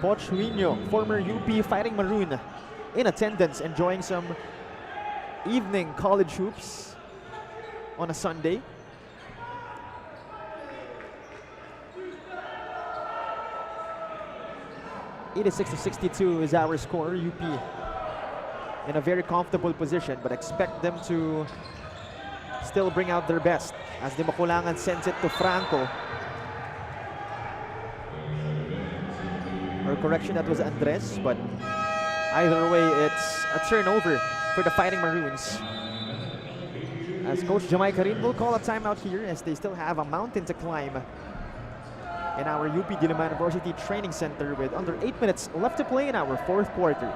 Poch Huino, former UP Fighting Maroon, in attendance enjoying some evening college hoops on a Sunday. (86 to 62) is our score. UP in a very comfortable position, but expect them to still bring out their best as Di Maculangan sends it to Franco. Or correction, that was Andres, but either way, it's a turnover for the Fighting Maroons. As Coach Jamai Karin will call a timeout here as they still have a mountain to climb in our UP Diliman University Training Center with under 8 minutes left to play in our 4th quarter.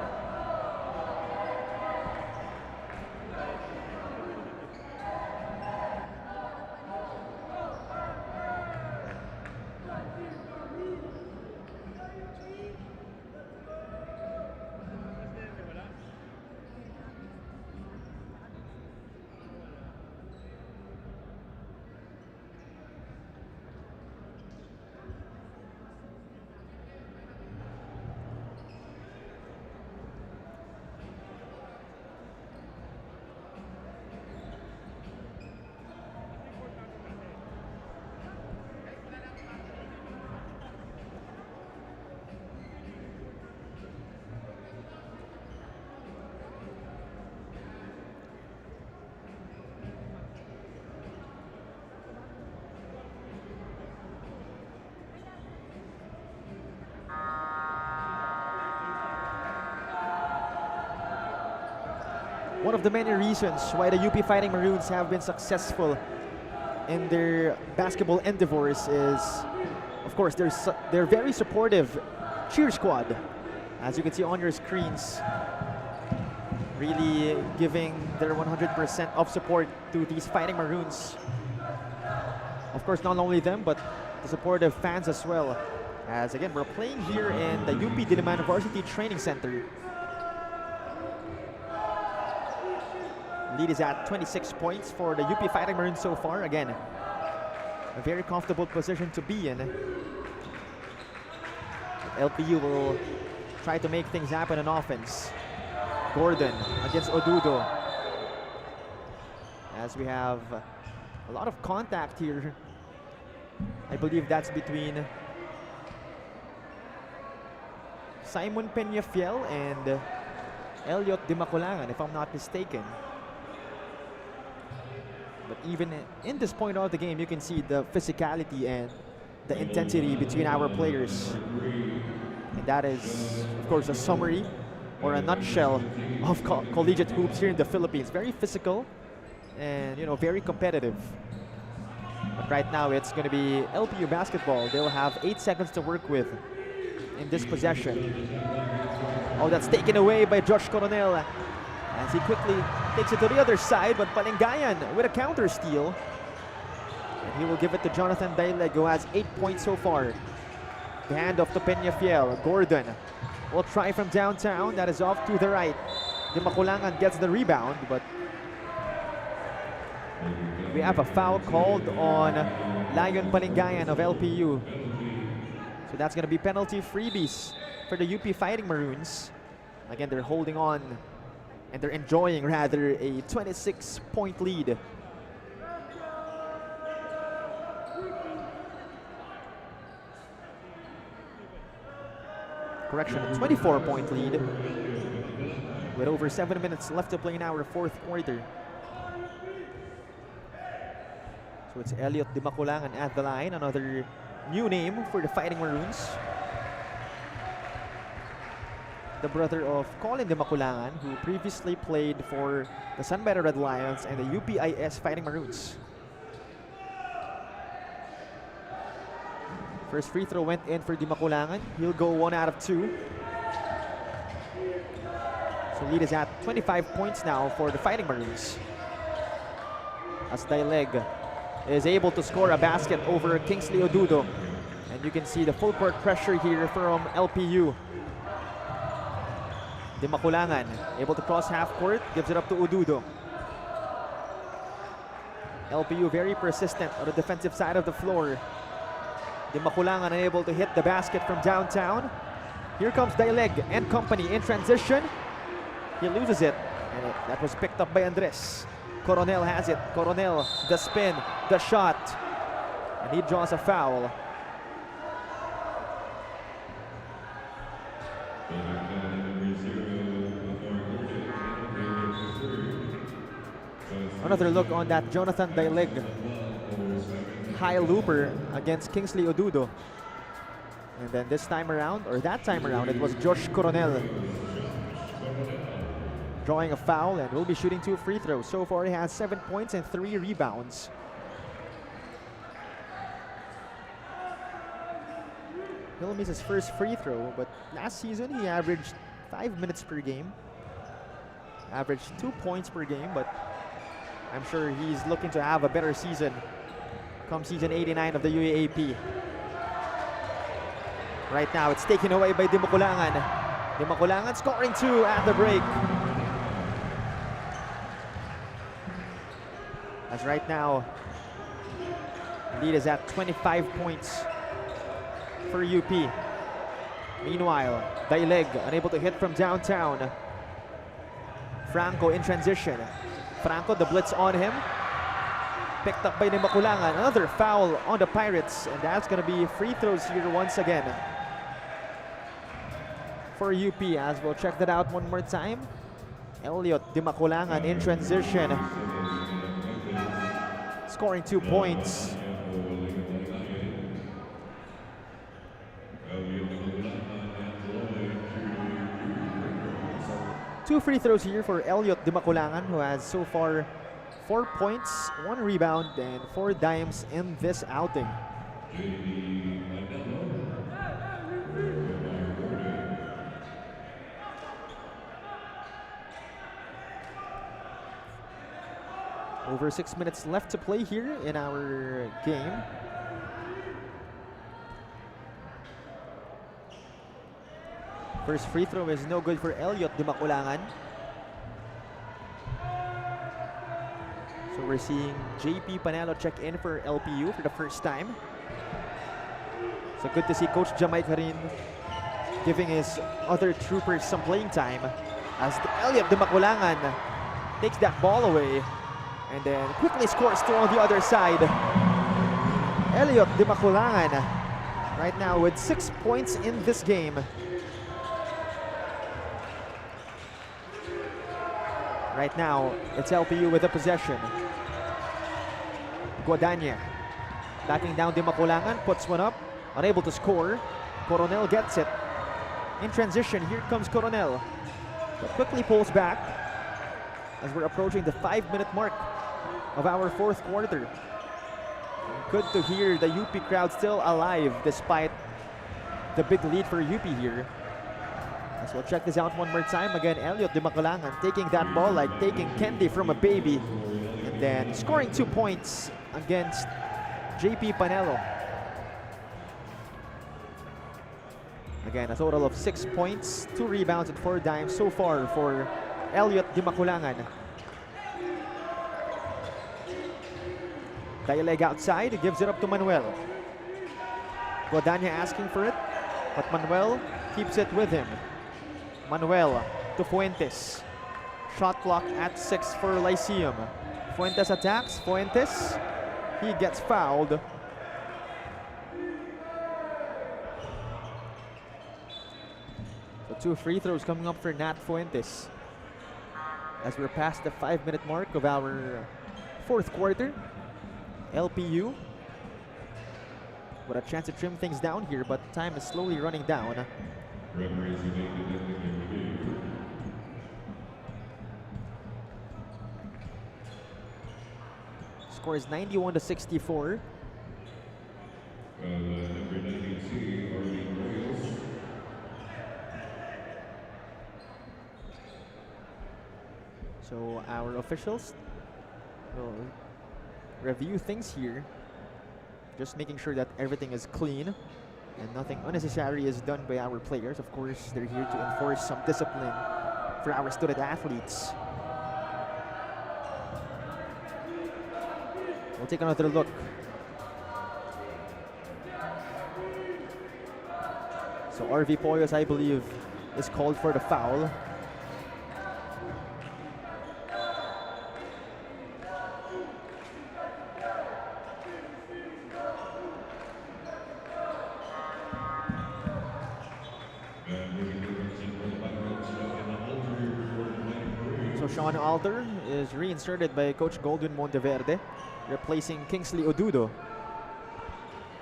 One of the many reasons why the UP Fighting Maroons have been successful in their basketball endeavors is, of course, they're very supportive cheer squad. As you can see on your screens, really giving their 100% of support to these Fighting Maroons. Of course, not only them, but the supportive fans as well. As again, we're playing here in the UP Diliman Varsity Training Center. Lead is at 26 points for the UP Fighting Maroons so far. Again, a very comfortable position to be in. LPU will try to make things happen on offense. Gordon against Odudo. As we have a lot of contact here. I believe that's between Simon Peñafiel and Elliot Di Maculangan, if I'm not mistaken. But even in this point of the game, you can see the physicality and the intensity between our players. And that is, of course, a summary or a nutshell of collegiate hoops here in the Philippines. Very physical and very competitive. But right now it's going to be LPU basketball. They'll have 8 seconds to work with in this possession. Oh, that's taken away by Josh Coronel as he quickly takes it to the other side, but Palingayan with a counter steal. And he will give it to Jonathan Daileg, who has 8 points so far. The handoff to Peñafiel. Gordon will try from downtown. That is off to the right. Dimakulangan gets the rebound, but we have a foul called on Lion Palingayan of LPU. So that's going to be penalty freebies for the UP Fighting Maroons. Again, they're holding on, and they're enjoying rather a 26-point lead. Correction, a 24-point lead with over 7 minutes left to play in our fourth quarter. So it's Elliot Dimakulangan at the line, another new name for the Fighting Maroons. The brother of Colin Dimakulangan, who previously played for the San Beda Red Lions and the UPIS Fighting Maroons. First free throw went in for Dimakulangan. He'll go 1 out of 2. So lead is at 25 points now for the Fighting Maroons, as Daileg is able to score a basket over Kingsley Odudo. And you can see the full court pressure here from LPU. Dimakulangan able to cross half court, gives it up to Odudo. LPU very persistent on the defensive side of the floor. Dimakulangan unable to hit the basket from downtown. Here comes Daileg and company in transition. He loses it, and that was picked up by Andres. Coronel has it. Coronel, the spin, the shot, and he draws a foul. Another look on that Jonathan Daileg high looper against Kingsley Odudo. And then this time around, or that time around, it was Josh Coronel drawing a foul, and will be shooting 2 free throws. So far he has 7 points and 3 rebounds. He'll miss his first free throw, but last season he averaged 5 minutes per game. Averaged 2 points per game, but I'm sure he's looking to have a better season come season 89 of the UAAP. Right now it's taken away by Dimakulangan. Dimakulangan scoring 2 at the break. As right now, lead is at 25 points for UP. Meanwhile, Daileg unable to hit from downtown. Franco in transition. Franco, the blitz on him. Picked up by Dimakulangan. Another foul on the Pirates, and that's going to be free throws here once again for UP, as we'll check that out one more time. Elliot Dimakulangan in transition, scoring 2 points. Two free throws here for Elliot Dimakulangan, who has so far 4 points, 1 rebound, and 4 dimes in this outing. Over 6 minutes left to play here in our game. First free throw is no good for Elliot Dimakulangan. So we're seeing JP Panelo check in for LPU for the first time. So good to see Coach Jamay Karin giving his other troopers some playing time, as Elliot Dimakulangan takes that ball away and then quickly scores 2 on the other side. Elliot Dimakulangan right now with 6 points in this game. Right now, it's LPU with the possession. Guadagna backing down Dimakulangan, puts one up, unable to score. Coronel gets it. In transition, here comes Coronel. but quickly pulls back as we're approaching the 5-minute mark of our fourth quarter. Good to hear the UP crowd still alive despite the big lead for UP here. As we'll check this out one more time. Again, Elliot Dimaculangan taking that ball like taking candy from a baby. And then scoring 2 points against JP Panelo. Again, a total of 6 points, 2 rebounds, and 4 dimes so far for Elliot Dimaculangan. Dialeg outside, gives it up to Manuel. Guadagna asking for it, but Manuel keeps it with him. Manuel to Fuentes. Shot clock at 6 for Lyceum. Fuentes attacks. Fuentes, he gets fouled. So 2 free throws coming up for Nat Fuentes. As we're past the 5-minute mark of our fourth quarter. LPU with a chance to trim things down here, but time is slowly running down. Score is 91-64. So our officials will review things here, just making sure that everything is clean and nothing unnecessary is done by our players. Of course, they're here to enforce some discipline for our student athletes. We'll take another look. So RV Poyos, I believe, is called for the foul. So Sean Alder is reinserted by Coach Goldwyn Monteverde, replacing Kingsley Odudo.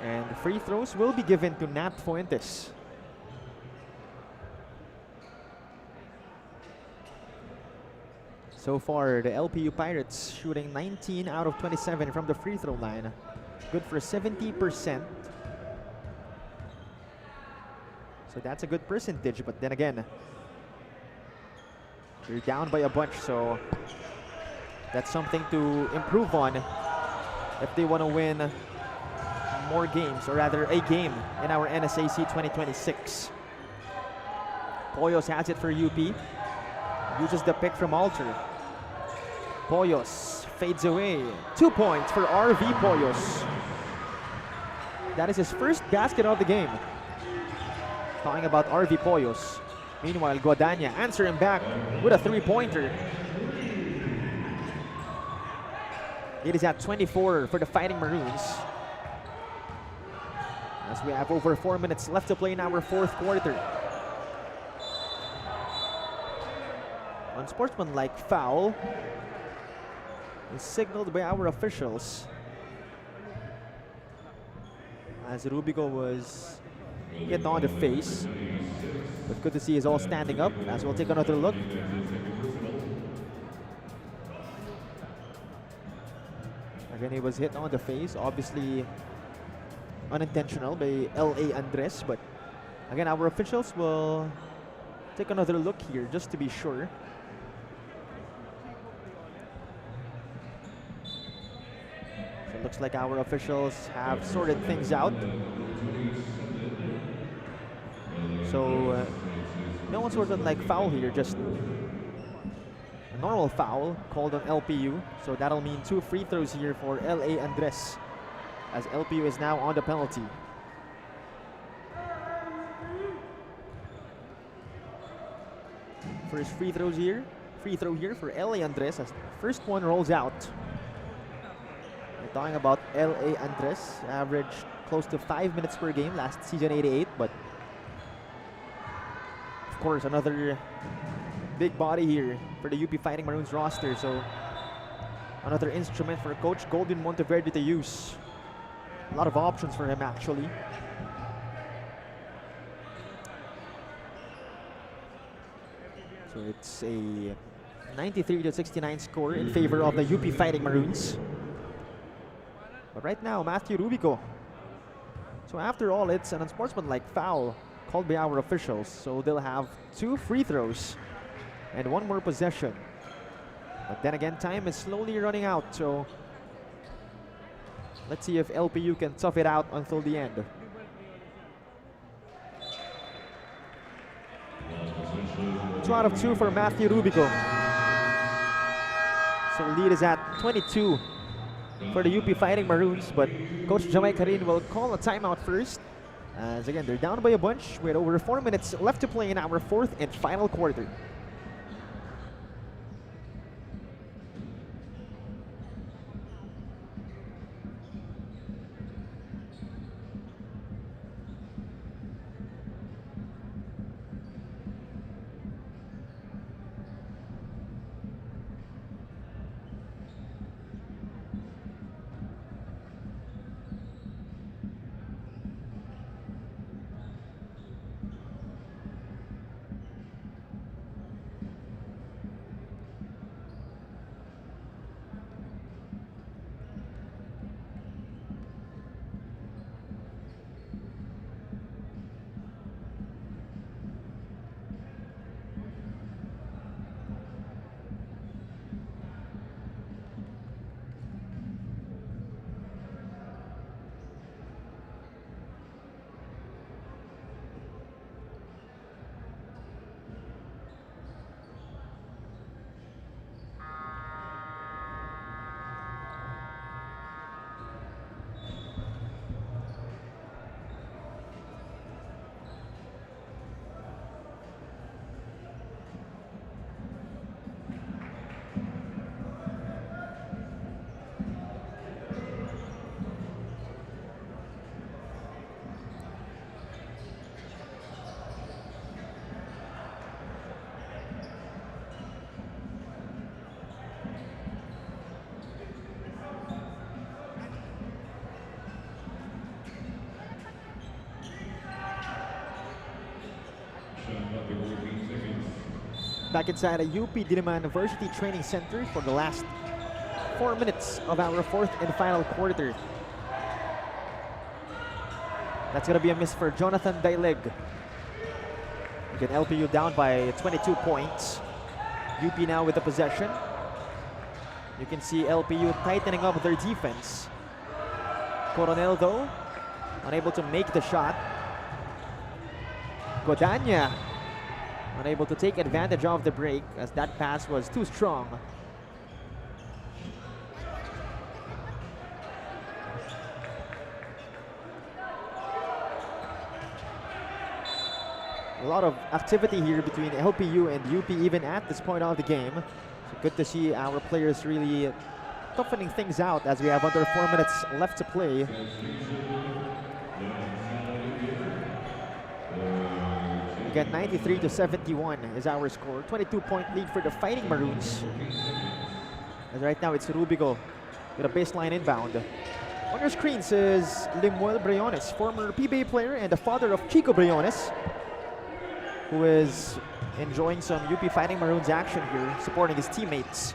And free throws will be given to Nat Fuentes. So far, the LPU Pirates shooting 19 out of 27 from the free throw line. Good for 70%. So that's a good percentage, but then again, they're down by a bunch, so that's something to improve on if they want to win more games, or rather a game in our NSAC 2026. Poyos has it for UP. Uses the pick from Alter. Poyos fades away. 2 points for RV Poyos. That is his first basket of the game. Talking about RV Poyos. Meanwhile, Guadagna answering back with a 3-pointer. It is at 24 for the Fighting Maroons. As we have over 4 minutes left to play in our fourth quarter. Unsportsmanlike foul is signaled by our officials, as Rubico was hit on the face. But good to see he's all standing up, as we'll take another look. Again, he was hit on the face, obviously unintentional by L.A. Andres, but again, our officials will take another look here just to be sure. So it looks like our officials have sorted things out. So no one sort of like foul here, just a normal foul called on LPU. So that'll mean 2 free throws here for L.A. Andres, as LPU is now on the penalty. First free throw here for L.A. Andres, as the first one rolls out. We're talking about L.A. Andres, averaged close to 5 minutes per game last season, 88, but of course another big body here for the UP Fighting Maroons roster, so another instrument for Coach Goldwyn Monteverde to use. A lot of options for him, actually. So it's a 93-69 score in favor of the UP Fighting Maroons. But right now, Matthew Rubico. So after all, it's an unsportsmanlike foul called by our officials. So they'll have 2 free throws and 1 more possession. But then again, time is slowly running out. So let's see if LPU can tough it out until the end. Two out of 2 for Matthew Rubico. So lead is at 22 for the UP Fighting Maroons, but Coach Jamay Karin will call a timeout first. As again, they're down by a bunch with over 4 minutes left to play in our 4th and final quarter. Back inside a UP Diliman University Training Center for the last 4 minutes of our 4th and final quarter. That's going to be a miss for Jonathan Daileg. Again, LPU down by 22 points. UP now with the possession. You can see LPU tightening up their defense. Coronel, though, unable to make the shot. Godanya unable to take advantage of the break as that pass was too strong. A lot of activity here between LPU and UP even at this point of the game. So good to see our players really toughening things out as we have under 4 minutes left to play. Again, 93-71 is our score. 22-point lead for the Fighting Maroons. And right now it's Rubico with a baseline inbound. On your screens is Limuel Briones, former PBA player and the father of Chico Briones, who is enjoying some UP Fighting Maroons action here, supporting his teammates.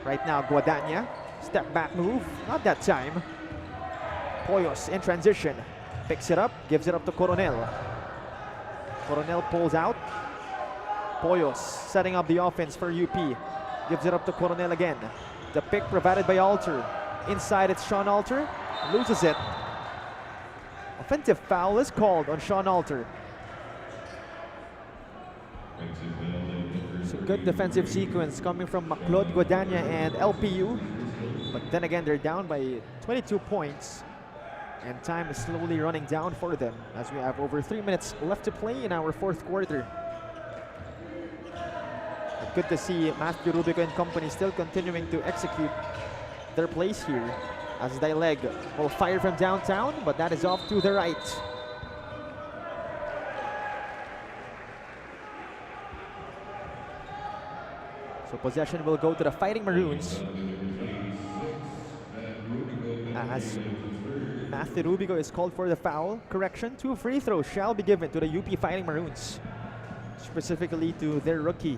Right now, Guadagna, step back move, not that time. Poyos in transition, picks it up, gives it up to Coronel. Coronel pulls out. Poyos setting up the offense for UP. Gives it up to Coronel again. The pick provided by Alter. Inside it's Sean Alter. Loses it. Offensive foul is called on Sean Alter. So good defensive sequence coming from Claude Godanya and LPU. But then again, they're down by 22 points. And time is slowly running down for them as we have over 3 minutes left to play in our 4th quarter. But good to see Matthew Rubico and company still continuing to execute their plays here as Daileg will fire from downtown, but that is off to the right. So possession will go to the Fighting Maroons as Matthew Rubico is called for the foul. Correction, 2 free throws shall be given to the UP Fighting Maroons, specifically to their rookie,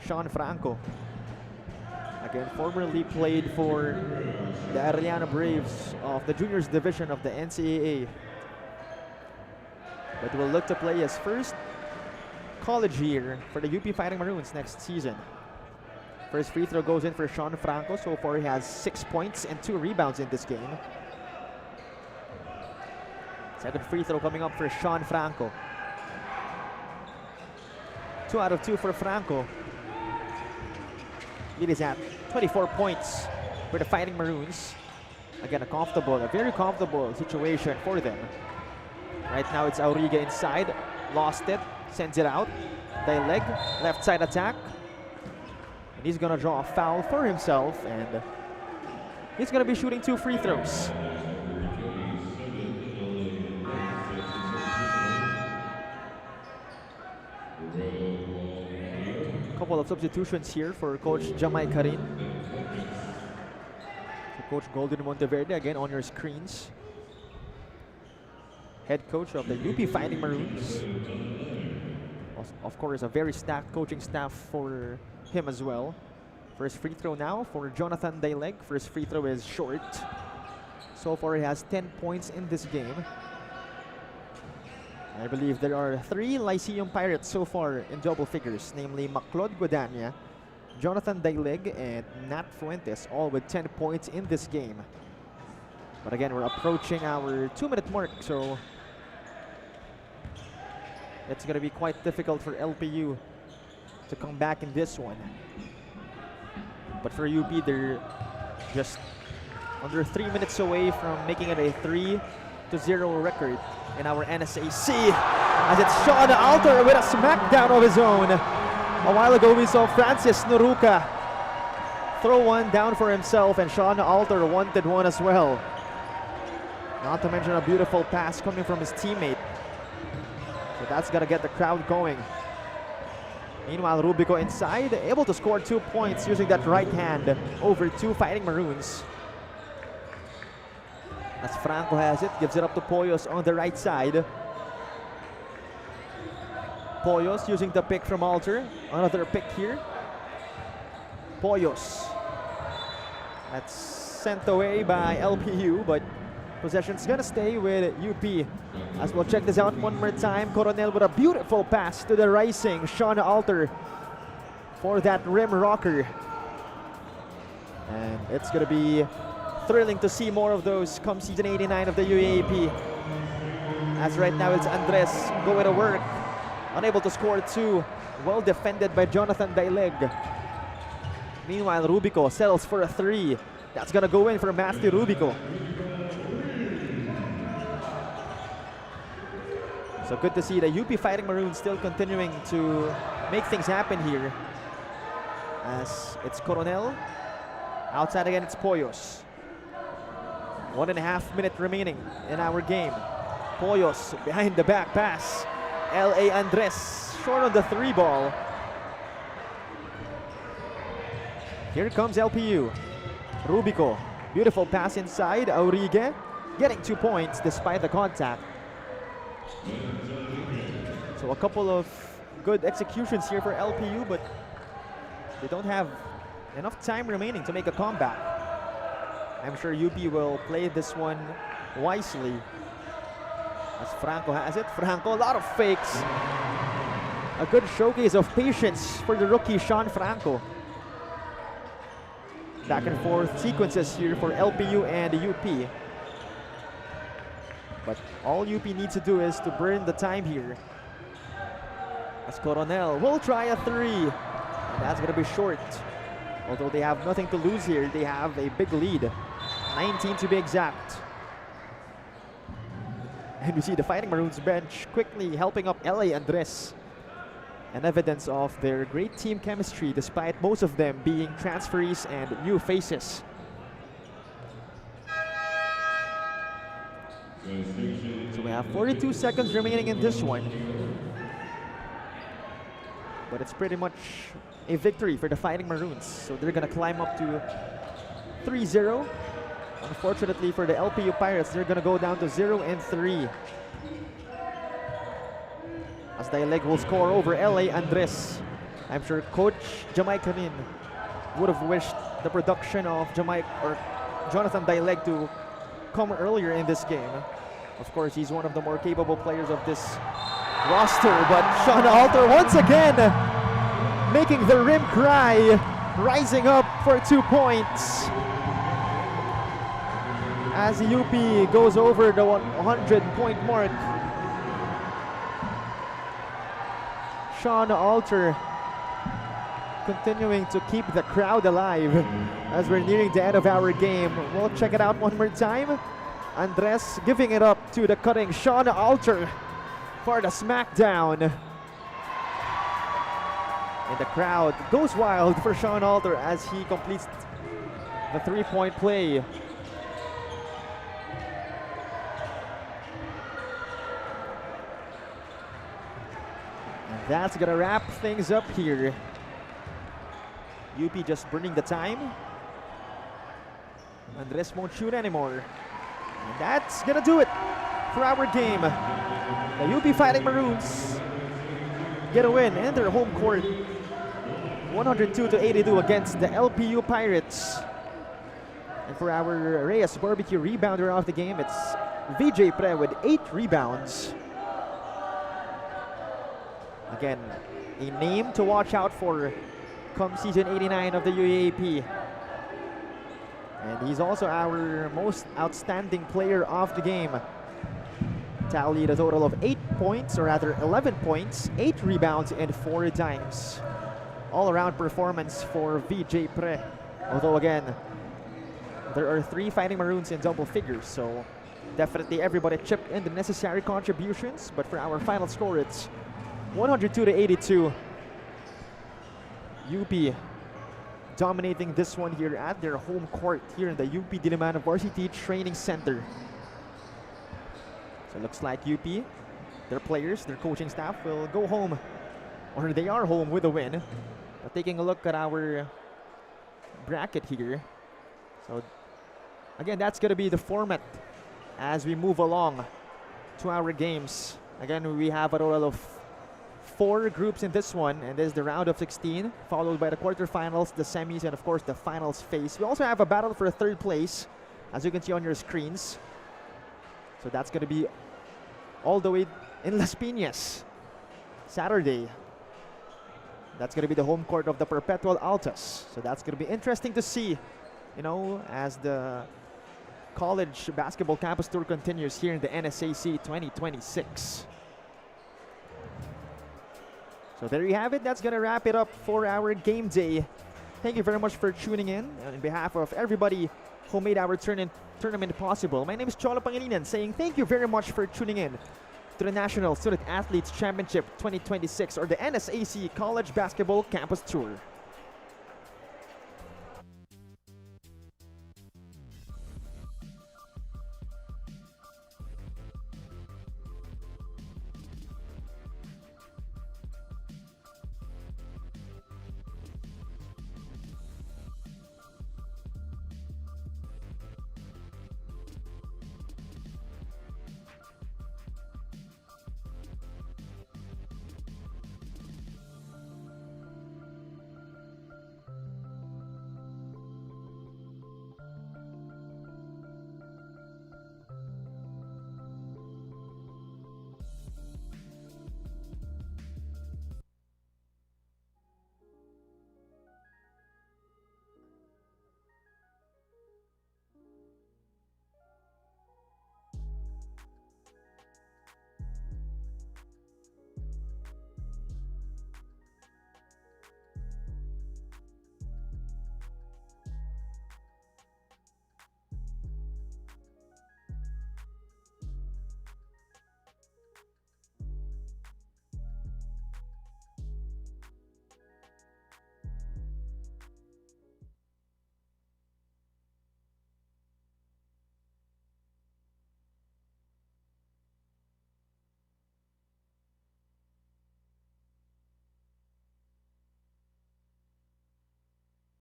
Sean Franco. Again, formerly played for the Arellano Braves of the juniors division of the NCAA. But will look to play his first college year for the UP Fighting Maroons next season. First free throw goes in for Sean Franco. So far he has 6 points and 2 rebounds in this game. Second free throw coming up for Sean Franco. 2 out of 2 for Franco. It is at 24 points for the Fighting Maroons. Again, a very comfortable situation for them. Right now it's Auriga inside, lost it, sends it out. Daileg, left side attack. And he's gonna draw a foul for himself, and he's gonna be shooting 2 free throws. Couple of substitutions here for Coach Jamay Karin. So Coach Golden Monteverde again on your screens. Head coach of the UP Fighting Maroons. Of course, a very stacked coaching staff for him as well. First free throw now for Jonathan Daileg. First free throw is short. So far he has 10 points in this game. I believe there are 3 Lyceum Pirates so far in double figures, namely Maclod Guadagna, Jonathan Daileg, and Nat Fuentes, all with 10 points in this game. But again, we're approaching our 2-minute mark, so it's going to be quite difficult for LPU to come back in this one. But for UP, they're just under 3 minutes away from making it a 3-0 record in our NSAC, as it's Sean Alter with a smackdown of his own. A while ago we saw Francis Noruka throw one down for himself, and Sean Alter wanted one as well. Not to mention a beautiful pass coming from his teammate. So that's gonna get the crowd going. Meanwhile, Rubico inside, able to score 2 points using that right hand over 2 Fighting Maroons. As Franco has it, gives it up to Poyos on the right side. Poyos using the pick from Alter. Another pick here. Poyos. That's sent away by LPU, but possession's gonna stay with UP. As we'll check this out one more time. Coronel with a beautiful pass to the rising Sean Alter for that rim rocker. And it's gonna be thrilling to see more of those come season 89 of the UAAP. As right now it's Andres going to work. Unable to score 2. Well defended by Jonathan Daileg. Meanwhile, Rubico settles for a 3. That's gonna go in for Matthew Rubico. So good to see the UP Fighting Maroons still continuing to make things happen here. As it's Coronel. Outside again, it's Poyos. 1.5 minutes remaining in our game. Poyos behind the back pass. L.A. Andres short on the 3 ball. Here comes LPU. Rubico, beautiful pass inside. Auriga getting 2 points despite the contact. So a couple of good executions here for LPU, but they don't have enough time remaining to make a comeback. I'm sure UP will play this one wisely. As Franco has it. Franco, a lot of fakes. A good showcase of patience for the rookie Sean Franco. Back and forth sequences here for LPU and UP. But all UP needs to do is to burn the time here. As Coronel will try a 3. And that's going to be short. Although they have nothing to lose here, they have a big lead. 19 to be exact. And we see the Fighting Maroons bench quickly helping up L.A. Andres. An evidence of their great team chemistry despite most of them being transferees and new faces. So we have 42 seconds remaining in this one. But it's pretty much a victory for the Fighting Maroons. So they're gonna climb up to 3-0. Unfortunately for the LPU Pirates, they're gonna go down to 0-3. As Daileg will score over L.A. Andres I'm sure Coach Jamaica Rin would have wished the production of Jonathan Daileg to come earlier in this game. Of course, he's one of the more capable players of this roster, but Sean Alter once again making the rim cry, rising up for 2 points. As UP goes over the 100-point mark, Sean Alter continuing to keep the crowd alive as we're nearing the end of our game. We'll check it out one more time. Andres giving it up to the cutting Sean Alter for the smackdown. And the crowd goes wild for Sean Alter as he completes the 3-point play. And that's gonna wrap things up here. UP just burning the time. Andres won't shoot anymore. And that's gonna do it for our game. The UP Fighting Maroons get a win in their home court, 102-82 against the LPU Pirates. And for our Reyes Barbecue rebounder of the game, it's VJ Pre with 8 rebounds. Again, a name to watch out for come season 89 of the UAAP. And he's also our most outstanding player of the game. Tallied a total of 8 points, or rather 11 points, 8 rebounds, and 4 dimes. All-around performance for VJ Pre. Although again, there are 3 Fighting Maroons in double figures, so definitely everybody chipped in the necessary contributions. But for our final score, it's 102-82. UP dominating this one here at their home court here in the UP Diliman Varsity Training Center. So it looks like UP, their players, their coaching staff will go home, or they are home with a win. But taking a look at our bracket here. So again, that's going to be the format as we move along to our games. Again, we have a total of 4 groups in this one, and this is the round of 16, followed by the quarterfinals, the semis, and of course the finals phase. We also have a battle for 3rd place, as you can see on your screens. So that's going to be all the way in Las Piñas, Saturday. That's going to be the home court of the Perpetual Altas. So that's going to be interesting to see, you know, as the college basketball campus tour continues here in the NSAC 2026. So there you have it. That's going to wrap it up for our game day. Thank you very much for tuning in. And on behalf of everybody who made our tournament possible, my name is Cholo Pangilinan saying thank you very much for tuning in to the National Student Athletes Championship 2026, or the NSAC College Basketball Campus Tour.